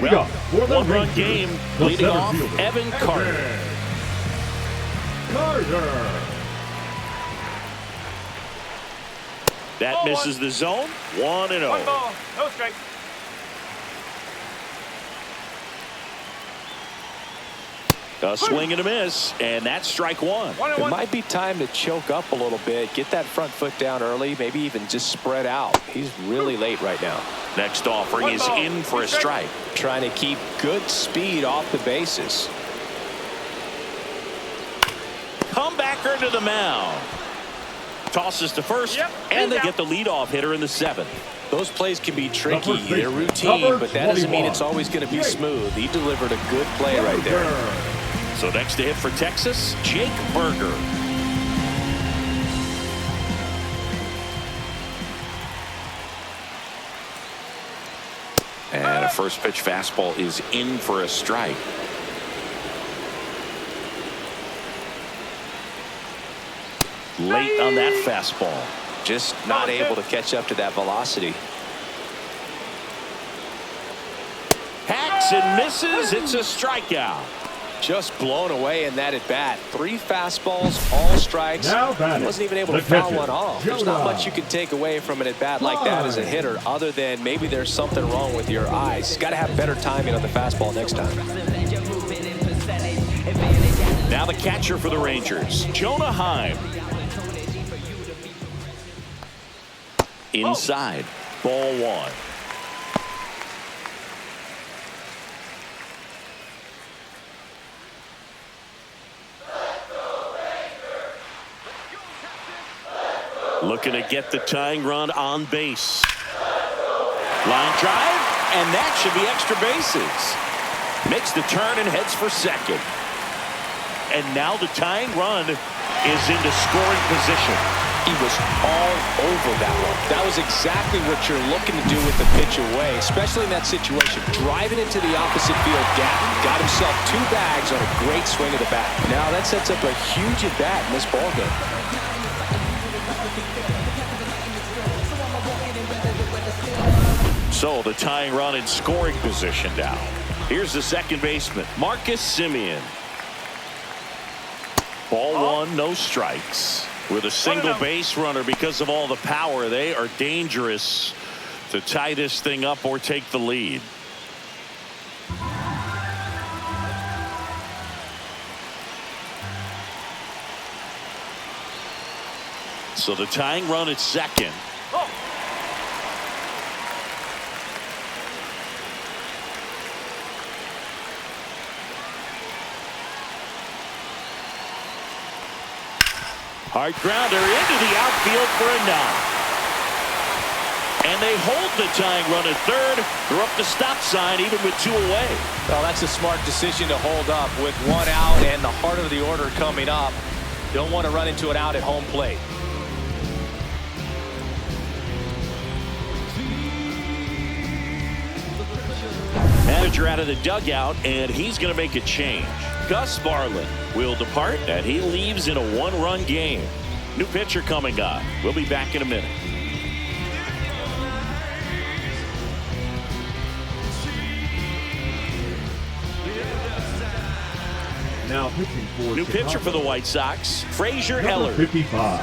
Well, one-run game, leading off Evan Carter. That misses the zone. 1-0. 1 ball, no strike. A swing and a miss, and that's strike 1. It might be time to choke up a little bit, get that front foot down early, maybe even just spread out. He's really late right now. Next offering is in for a strike. Trying to keep good speed off the bases. Comebacker to the mound. Tosses to first, and they get the leadoff hitter in the 7th. Those plays can be tricky. They're routine, but that doesn't mean it's always going to be smooth. He delivered a good play right there. So next to hit for Texas, Jake Berger. And a first pitch fastball is in for a strike. Late on that fastball. Just not able to catch up to that velocity. Hacks and misses. It's a strikeout. Just blown away in that at bat. 3 fastballs, all strikes. He wasn't even able to foul one off. There's not much you can take away from an at bat like that as a hitter, other than maybe there's something wrong with your eyes. He's got to have better timing on the fastball next time. Now the catcher for the Rangers, Jonah Heim. Inside, ball 1. Looking to get the tying run on base. Line drive, and that should be extra bases. Makes the turn and heads for second. And now the tying run is into scoring position. He was all over that one. That was exactly what you're looking to do with the pitch away, especially in that situation. Driving into the opposite field gap. Got himself 2 bags on a great swing of the bat. Now that sets up a huge at-bat in this ballgame. So the tying run in scoring position now. Here's the second baseman, Marcus Semien. Ball 1, no strikes. With a single base runner, because of all the power, they are dangerous to tie this thing up or take the lead. So the tying run at second. Hard grounder into the outfield for a knock. And they hold the tying run at third. They're up the stop sign even with 2 away. Well, that's a smart decision to hold up with 1 out and the heart of the order coming up. Don't want to run into an out at home plate. Manager out of the dugout, and he's going to make a change. Gus Varland will depart, and he leaves in a 1-run game. New pitcher coming on. We'll be back in a minute. Now pitching for New pitcher for the White Sox, Frazier Eller. 55.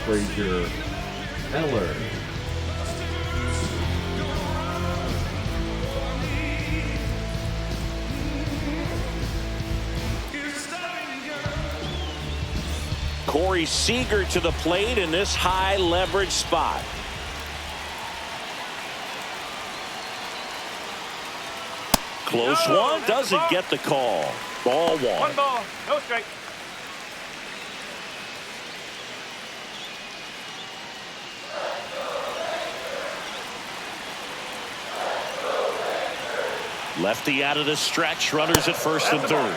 Frazier Eller. Corey Seager to the plate in this high leverage spot. Close one, doesn't get the call. Ball 1. 1 ball, no strike. Lefty out of the stretch, runners at first and third.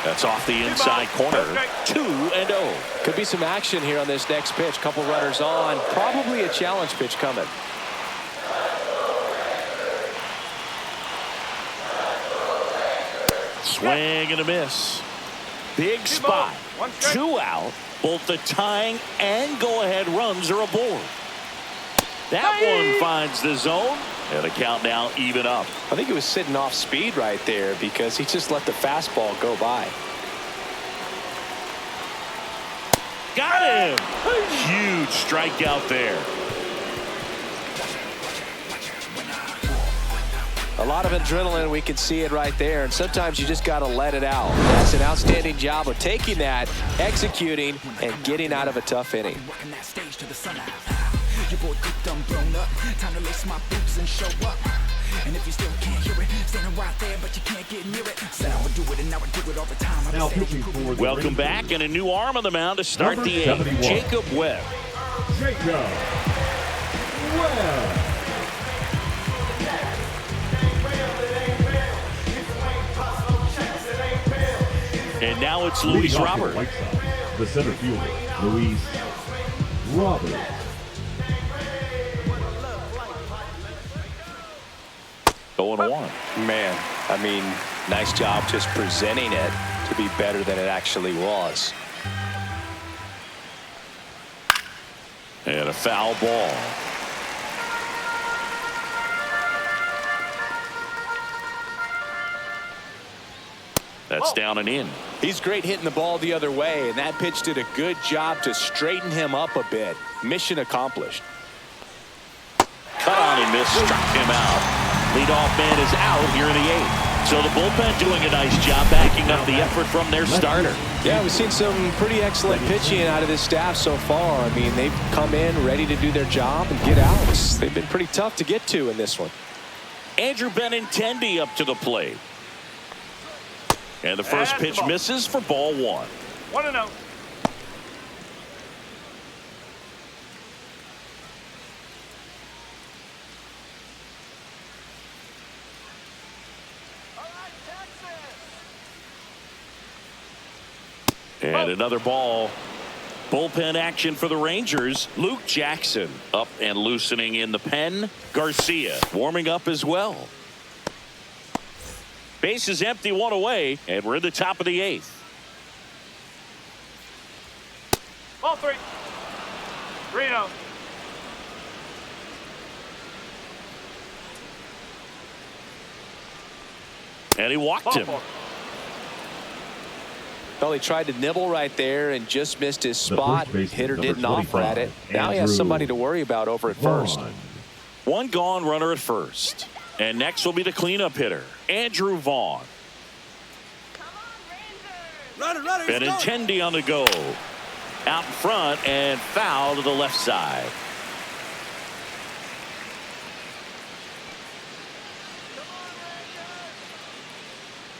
That's off the inside corner. 2-0. Could be some action here on this next pitch. Couple runners on. Probably a challenge pitch coming. Swing and a miss. Big spot. 2 out. Both the tying and go-ahead runs are aboard. That one finds the zone. And the count now even up. I think he was sitting off speed right there because he just let the fastball go by. Got him. Huge strikeout there. A lot of adrenaline, we can see it right there, and sometimes you just got to let it out. That's an outstanding job of taking that, executing, and getting out of a tough inning. Your boy cooked, I'm blown up. Time to lace my boots and show up. And if you still can't hear it, standing right there, but you can't get near it. Said I would do it, and I would do it all the time. Now pitching for the Welcome back, and a new arm on the mound to start Number the 71. eighth. Jacob Webb. Jacob Webb. And now it's Luis Robert. The center fielder, Luis Robert. 0-1. Man, I mean, nice job just presenting it to be better than it actually was. And a foul ball. That's down and in. He's great hitting the ball the other way, and that pitch did a good job to straighten him up a bit. Mission accomplished. Cut on and miss, struck him out. Leadoff man is out here in the eighth. So the bullpen doing a nice job backing up the effort from their starter. Yeah, we've seen some pretty excellent pitching out of this staff so far. I mean, they've come in ready to do their job and get outs. They've been pretty tough to get to in this one. Andrew Benintendi up to the plate. And the first pitch misses for ball 1. 1-0. And another ball. Bullpen action for the Rangers. Luke Jackson up and loosening in the pen. Garcia warming up as well. Base is empty, one away, and we're in the top of the 8th. Ball 3. 3-0. And he walked him. Well, he tried to nibble right there and just missed his spot. Hitter didn't offer at it. Now he has somebody to worry about over at first. One gone runner at first. And next will be the cleanup hitter, Andrew Vaughn. Benintendi on the go. Out in front and foul to the left side.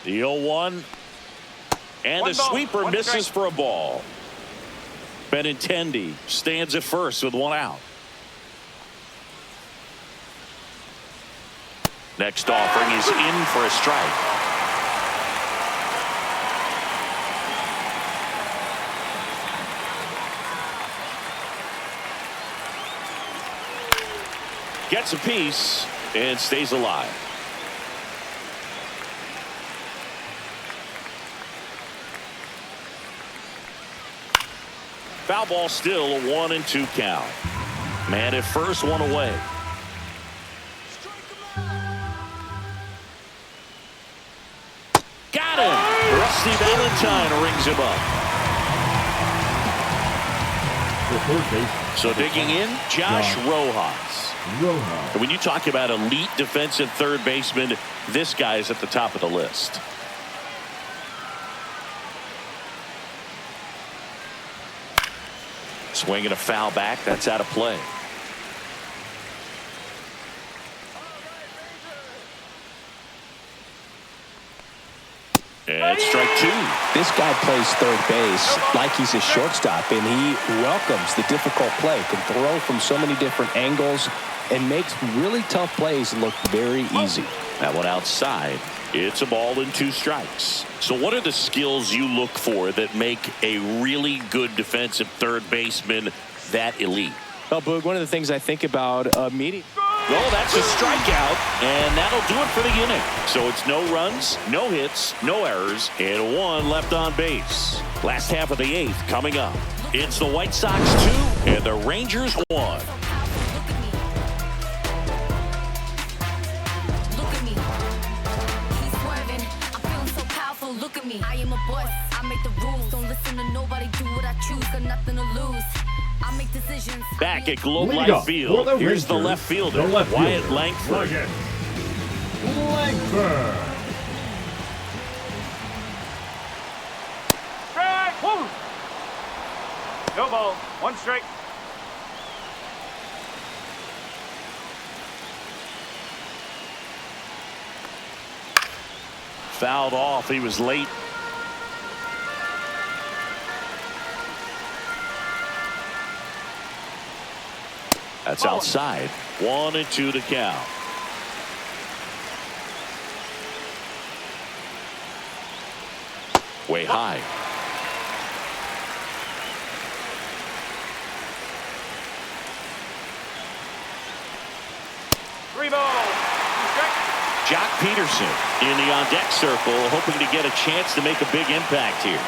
The 0-1. And the sweeper misses for a ball. Benintendi stands at first with one out. Next offering is in for a strike. Gets a piece and stays alive. Foul ball, still a 1-2 count. Man at first, one away. Got him. Rusty Valentine rings him up. So digging in, Josh Rojas. And when you talk about elite defensive third baseman, this guy is at the top of the list. Swinging a foul back. That's out of play. And strike 2. This guy plays third base like he's a shortstop, and he welcomes the difficult play. Can throw from so many different angles and makes really tough plays look very easy. That one outside. It's a ball and 2 strikes. So what are the skills you look for that make a really good defensive third baseman that elite? Well, Boog, one of the things I think about meeting. Well, that's a strikeout, and that'll do it for the inning. So it's no runs, no hits, no errors, and 1 left on base. Last half of the 8th coming up. It's the White Sox 2 and the Rangers 1. Look at me, I am a boss, I make the rules. Don't listen to nobody, do what I choose. Got nothing to lose, I make decisions. Back at Globe Life Field, here's the left fielder, Wyatt Langford. Strike. Woo. No ball. 1 strike. Fouled off. He was late. That's outside. 1-2 to count. Way high. Three ball. 2 strike. Jock Peterson in the on-deck circle, hoping to get a chance to make a big impact here.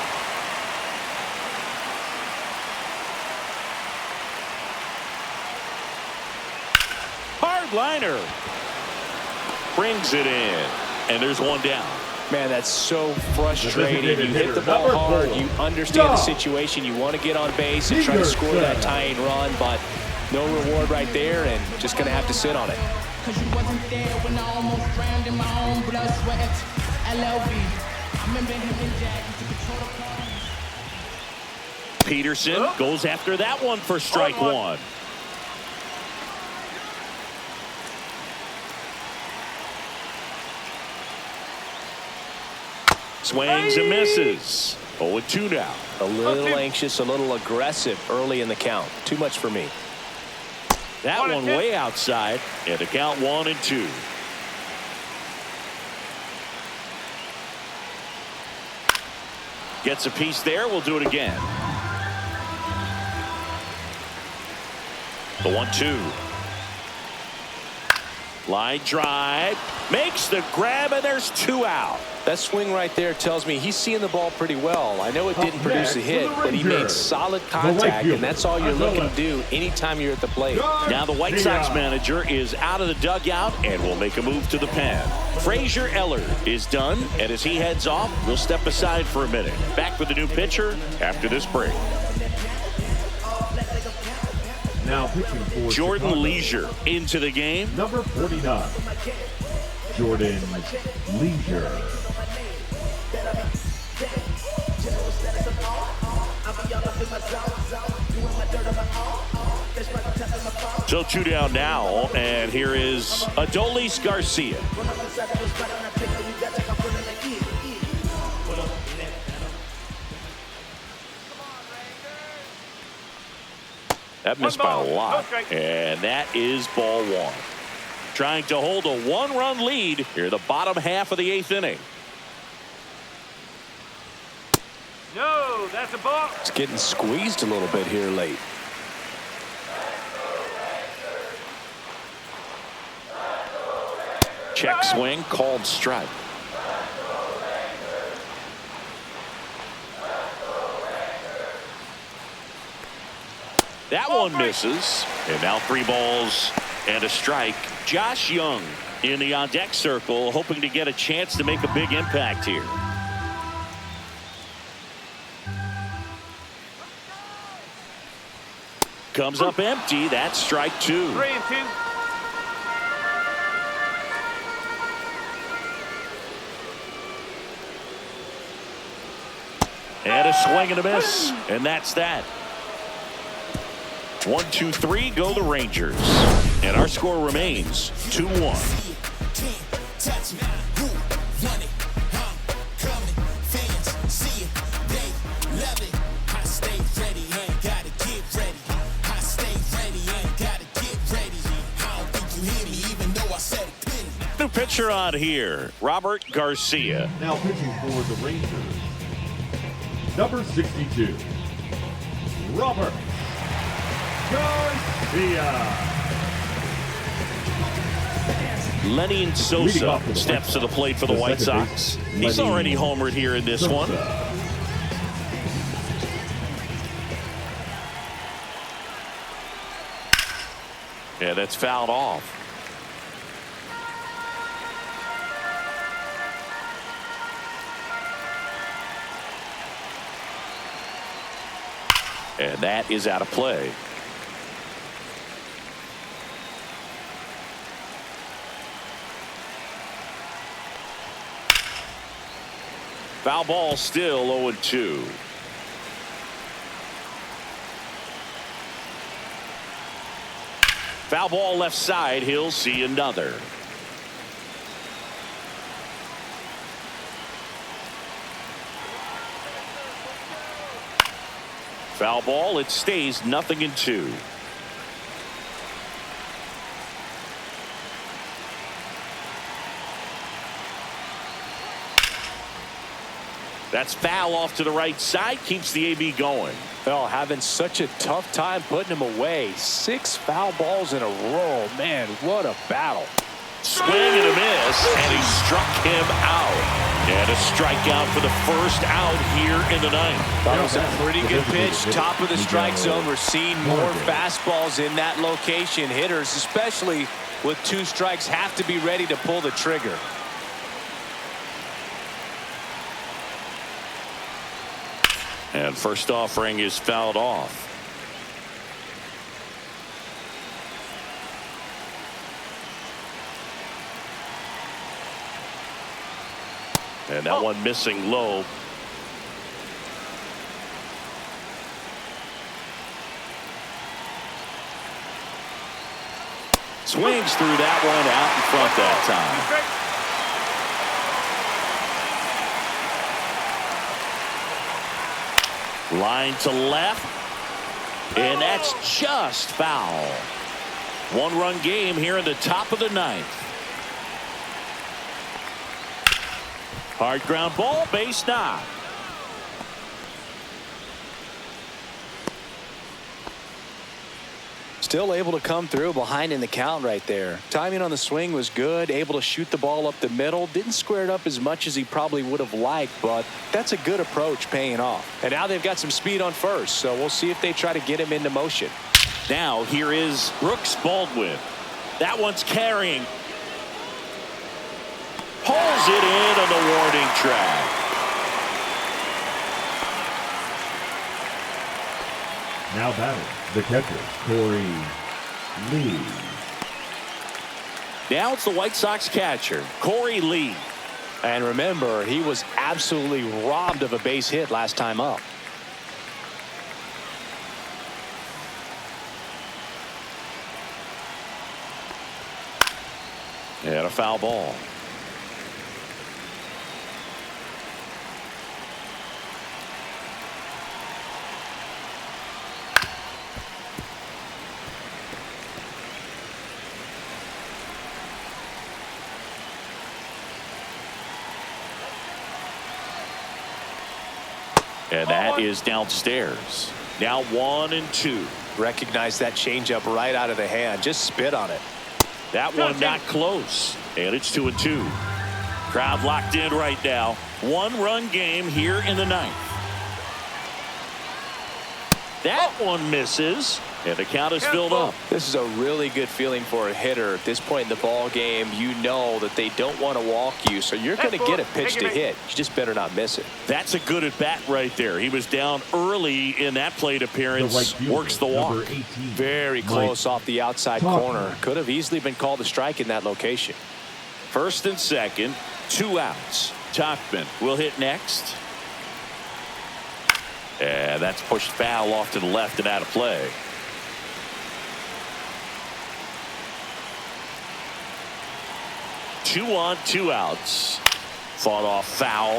Hard liner. Brings it in. And there's 1 down. Man, that's so frustrating. You hit the ball hard. You understand the situation. You want to get on base and try to score that tying run, but no reward right there, and just going to have to sit on it. Cause you wasn't there when I almost drowned in my own blood, sweat, LLV. I remember him and Jag used to control the parties. Peterson goes after that one for strike 1. Swings and misses. 0-2 now. A little anxious, a little aggressive early in the count. Too much for me. That one way outside, and to count 1-2. Gets a piece there. We'll do it again. The 1-2. Line drive. Makes the grab, and there's 2 out. That swing right there tells me he's seeing the ball pretty well. I know it didn't produce a hit, but he made solid contact, and that's all you're looking to do anytime you're at the plate. Now the White Sox manager is out of the dugout and will make a move to the pen. Frazier Eller is done, and as he heads off, we'll step aside for a minute. Back with the new pitcher after this break. Now pitching for Jordan Chicago. Leisure into the game. Number 49, Jordan Leisure. So 2 down now, and here is Adolis Garcia. That missed by a lot, and that is ball 1. Trying to hold a 1-run lead here in the bottom half of the 8th inning. No, that's a ball. It's getting squeezed a little bit here late. Check swing, called strike. That one misses, and now 3 balls and a strike. Josh Young in the on-deck circle, hoping to get a chance to make a big impact here. Comes up empty. That's strike 2. 3-2. And a swing and a miss, and that's that. 1, 2, 3, go the Rangers. And our score remains 2-1. New pitcher on here, Robert Garcia. Now pitching for the Rangers, number 62, Robert Garcia. Lenny Sosa steps to the plate for the White Sox. He's already homered here in this one. Yeah, that's fouled off. And that is out of play. Foul ball, still 0-2. Foul ball left side. He'll see another. Foul ball. It stays 0-2. That's foul off to the right side. Keeps the AB going. Well, having such a tough time putting him away. 6 foul balls in a row. Man, what a battle. Swing and a miss, and he struck him out. And a strikeout for the first out here in the 9th. That was a pretty good pitch. Top of the strike zone. We're seeing more fastballs in that location. Hitters, especially with 2 strikes, have to be ready to pull the trigger. And first offering is fouled off. And that one missing low. Swings through that one out in front that time. Line to left, and that's just foul. 1-run game here in the top of the 9th. Hard ground ball, base knock. Still able to come through behind in the count right there. Timing on the swing was good. Able to shoot the ball up the middle. Didn't square it up as much as he probably would have liked, but that's a good approach paying off. And now they've got some speed on first, so we'll see if they try to get him into motion. Now here is Brooks Baldwin. That one's carrying. Pulls it in on the warning track. Now batting, the catcher, Corey Lee. Now it's the White Sox catcher, Corey Lee. And remember, he was absolutely robbed of a base hit last time up. And a foul ball. And that is downstairs. Now 1-2. Recognize that changeup right out of the hand. Just spit on it. That one not close. And it's 2-2. Crowd locked in right now. 1-run game here in the ninth. That one misses. And the count is filled up. This is a really good feeling for a hitter. At this point in the ball game, you know that they don't want to walk you, so you're going to get a pitch to hit. You just better not miss it. That's a good at bat right there. He was down early in that plate appearance. Works the walk. Very close off the outside corner. Could have easily been called a strike in that location. First and second, 2 outs. Topman will hit next. And that's pushed foul off to the left and out of play. 2 on, 2 outs. Fought off foul.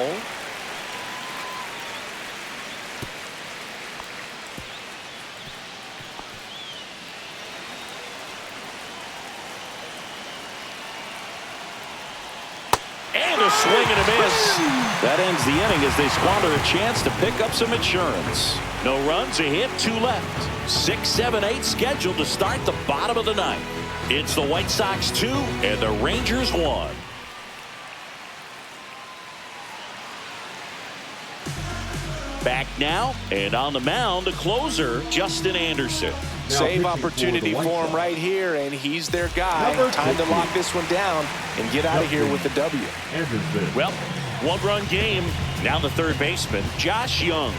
And a swing and a miss. That ends the inning as they squander a chance to pick up some insurance. No runs, a hit, 2 left. 6, 7, 8 scheduled to start the bottom of the ninth. It's the White Sox 2 and the Rangers 1. Back now and on the mound, the closer, Justin Anderson. Save opportunity for him right here, and he's their guy. Time to lock this one down and get out of here with the W. Well, 1-run game. Now the third baseman, Josh Young.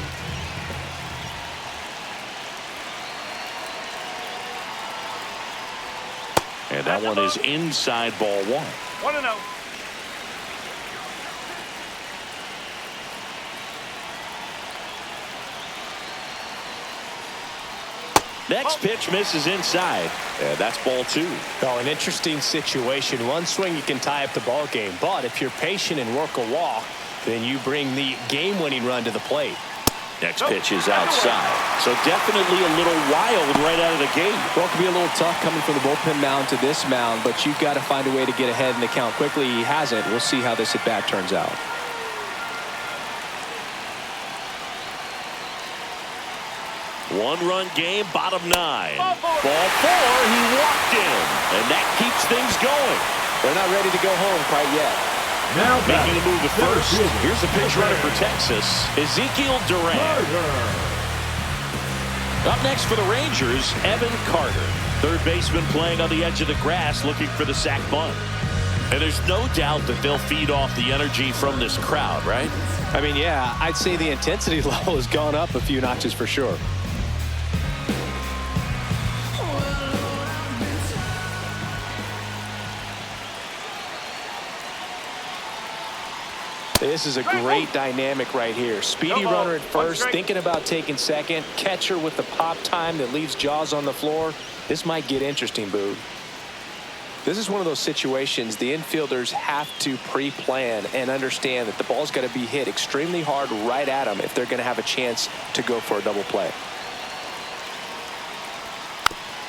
And that one is inside ball 1. 1-0. Next pitch misses inside. And that's ball 2. Oh, an interesting situation. One swing you can tie up the ball game, but if you're patient and work a walk, then you bring the game-winning run to the plate. Next pitch is outside. So definitely a little wild right out of the gate. Well, it can be a little tough coming from the bullpen mound to this mound, but you've got to find a way to get ahead in the count quickly. He hasn't. We'll see how this at-bat turns out. One-run game, bottom 9. Ball 4, he walked in. And that keeps things going. They're not ready to go home quite yet. Now making a move at first. Here's the pitch runner for Texas, Ezekiel Duran. Up next for the Rangers, Evan Carter. Third baseman playing on the edge of the grass looking for the sac bunt. And there's no doubt that they'll feed off the energy from this crowd, right? I mean, yeah, I'd say the intensity level has gone up a few notches for sure. This is a great dynamic right here. Speedy runner at first, thinking about taking second. Catcher with the pop time that leaves Jaws on the floor. This might get interesting, Boog. This is one of those situations the infielders have to pre-plan and understand that the ball's got to be hit extremely hard right at them if they're going to have a chance to go for a double play.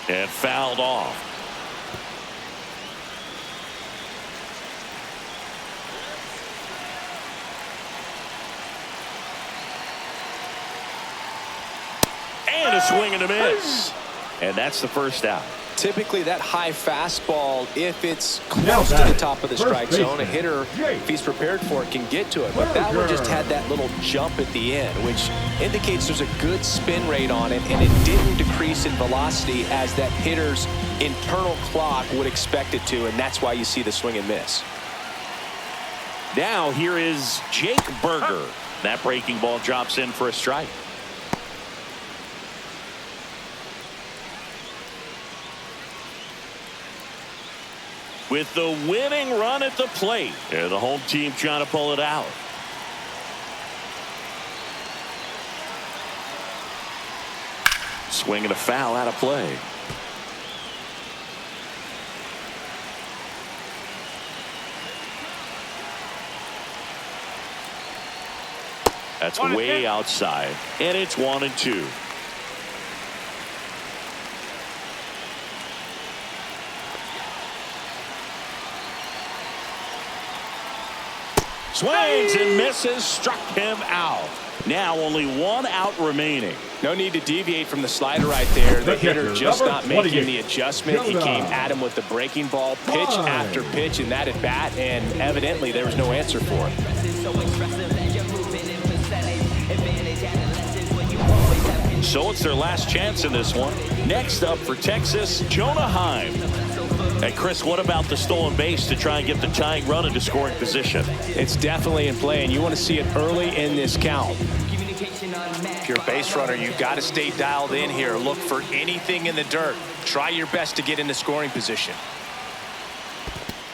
And fouled off. And a swing and a miss. And that's the first out. Typically, that high fastball, if it's close to the top of the strike zone, a hitter, if he's prepared for it, can get to it. But that one just had that little jump at the end, which indicates there's a good spin rate on it, and it didn't decrease in velocity as that hitter's internal clock would expect it to, and that's why you see the swing and miss. Now here is Jake Berger. That breaking ball drops in for a strike. With the winning run at the plate. And the home team trying to pull it out. Swinging a foul out of play. That's way outside. And it's 1-2. Swings and misses, struck him out. Now only 1 out remaining. No need to deviate from the slider right there. The hitter just not making the adjustment. He came at him with the breaking ball, pitch after pitch in that at bat, and evidently there was no answer for it. So it's their last chance in this one. Next up for Texas, Jonah Heim. Hey, Chris, what about the stolen base to try and get the tying run into scoring position? It's definitely in play, and you want to see it early in this count. If you're a base runner, you've got to stay dialed in here. Look for anything in the dirt. Try your best to get into scoring position.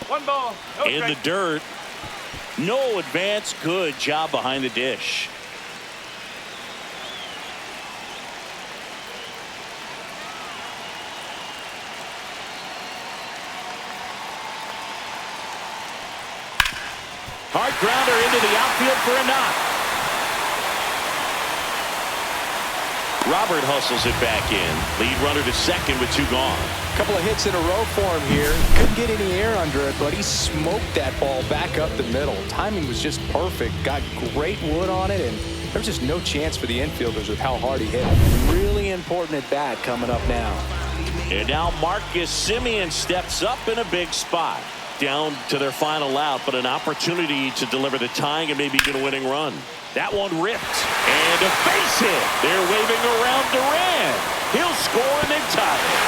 1 ball. No in strike. the dirt. No advance. Good job behind the dish. Hard grounder into the outfield for a knock. Robert hustles it back in. Lead runner to second with 2 gone. A couple of hits in a row for him here. Couldn't get any air under it, but he smoked that ball back up the middle. Timing was just perfect. Got great wood on it, and there's just no chance for the infielders with how hard he hit it. Really important at bat coming up now. And now Marcus Semien steps up in a big spot. Down to their final out, but an opportunity to deliver the tying and maybe get a winning run. That one ripped. And a base hit. They're waving around Duran. He'll score and then tie it.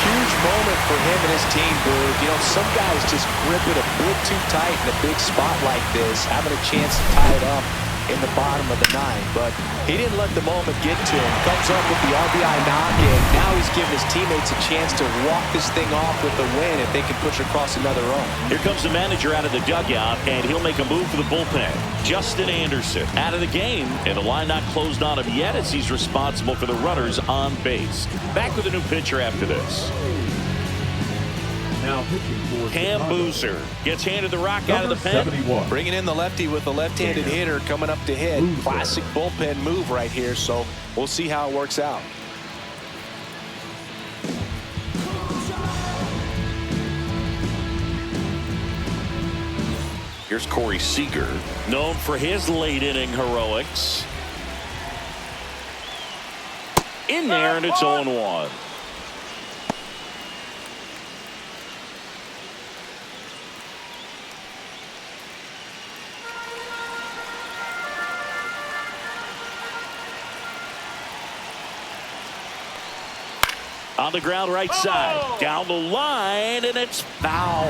Huge moment for him and his team, Boo. You know, some guys just grip it a bit too tight in a big spot like this, having a chance to tie it up in the bottom of the 9th, but he didn't let the moment get to him. Comes up with the RBI knock, and now he's giving his teammates a chance to walk this thing off with the win if they can push across another run. Here comes the manager out of the dugout, and he'll make a move for the bullpen. Justin Anderson out of the game, and the line not closed on him yet as he's responsible for the runners on base. Back with a new pitcher after this. Now pitching for Cam Boozer gets handed the rock out of the pen. 71. Bringing in the lefty with the left-handed hitter coming up to hit. Classic bullpen move right here, so we'll see how it works out. Here's Corey Seager, known for his late inning heroics. In there, and it's 0-1. On the ground right side. Down the line, and it's foul.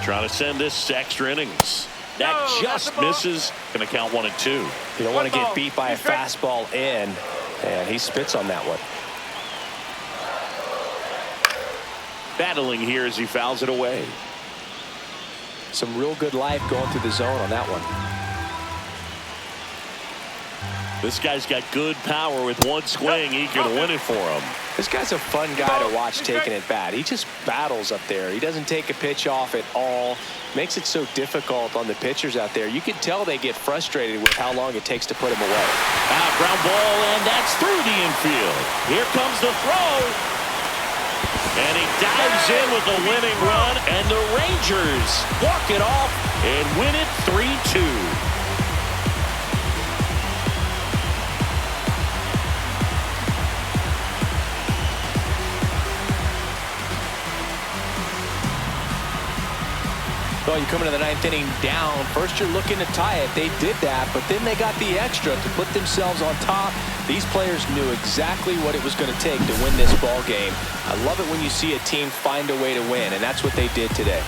Trying to send this to extra innings. That just misses. Going to count 1 and 2. You don't want to get beat by a fastball in, and he spits on that one. Battling here as he fouls it away. Some real good life going through the zone on that one. This guy's got good power with one swing. He can win it for him. This guy's a fun guy to watch taking it bat. He just battles up there. He doesn't take a pitch off at all. Makes it so difficult on the pitchers out there. You can tell they get frustrated with how long it takes to put him away. Ground ball, and that's through the infield. Here comes the throw. And he dives in with the winning run, and the Rangers walk it off and win it 3-2. Well, you come into the 9th inning down. First, you're looking to tie it. They did that, but then they got the extra to put themselves on top. These players knew exactly what it was going to take to win this ball game. I love it when you see a team find a way to win, and that's what they did today.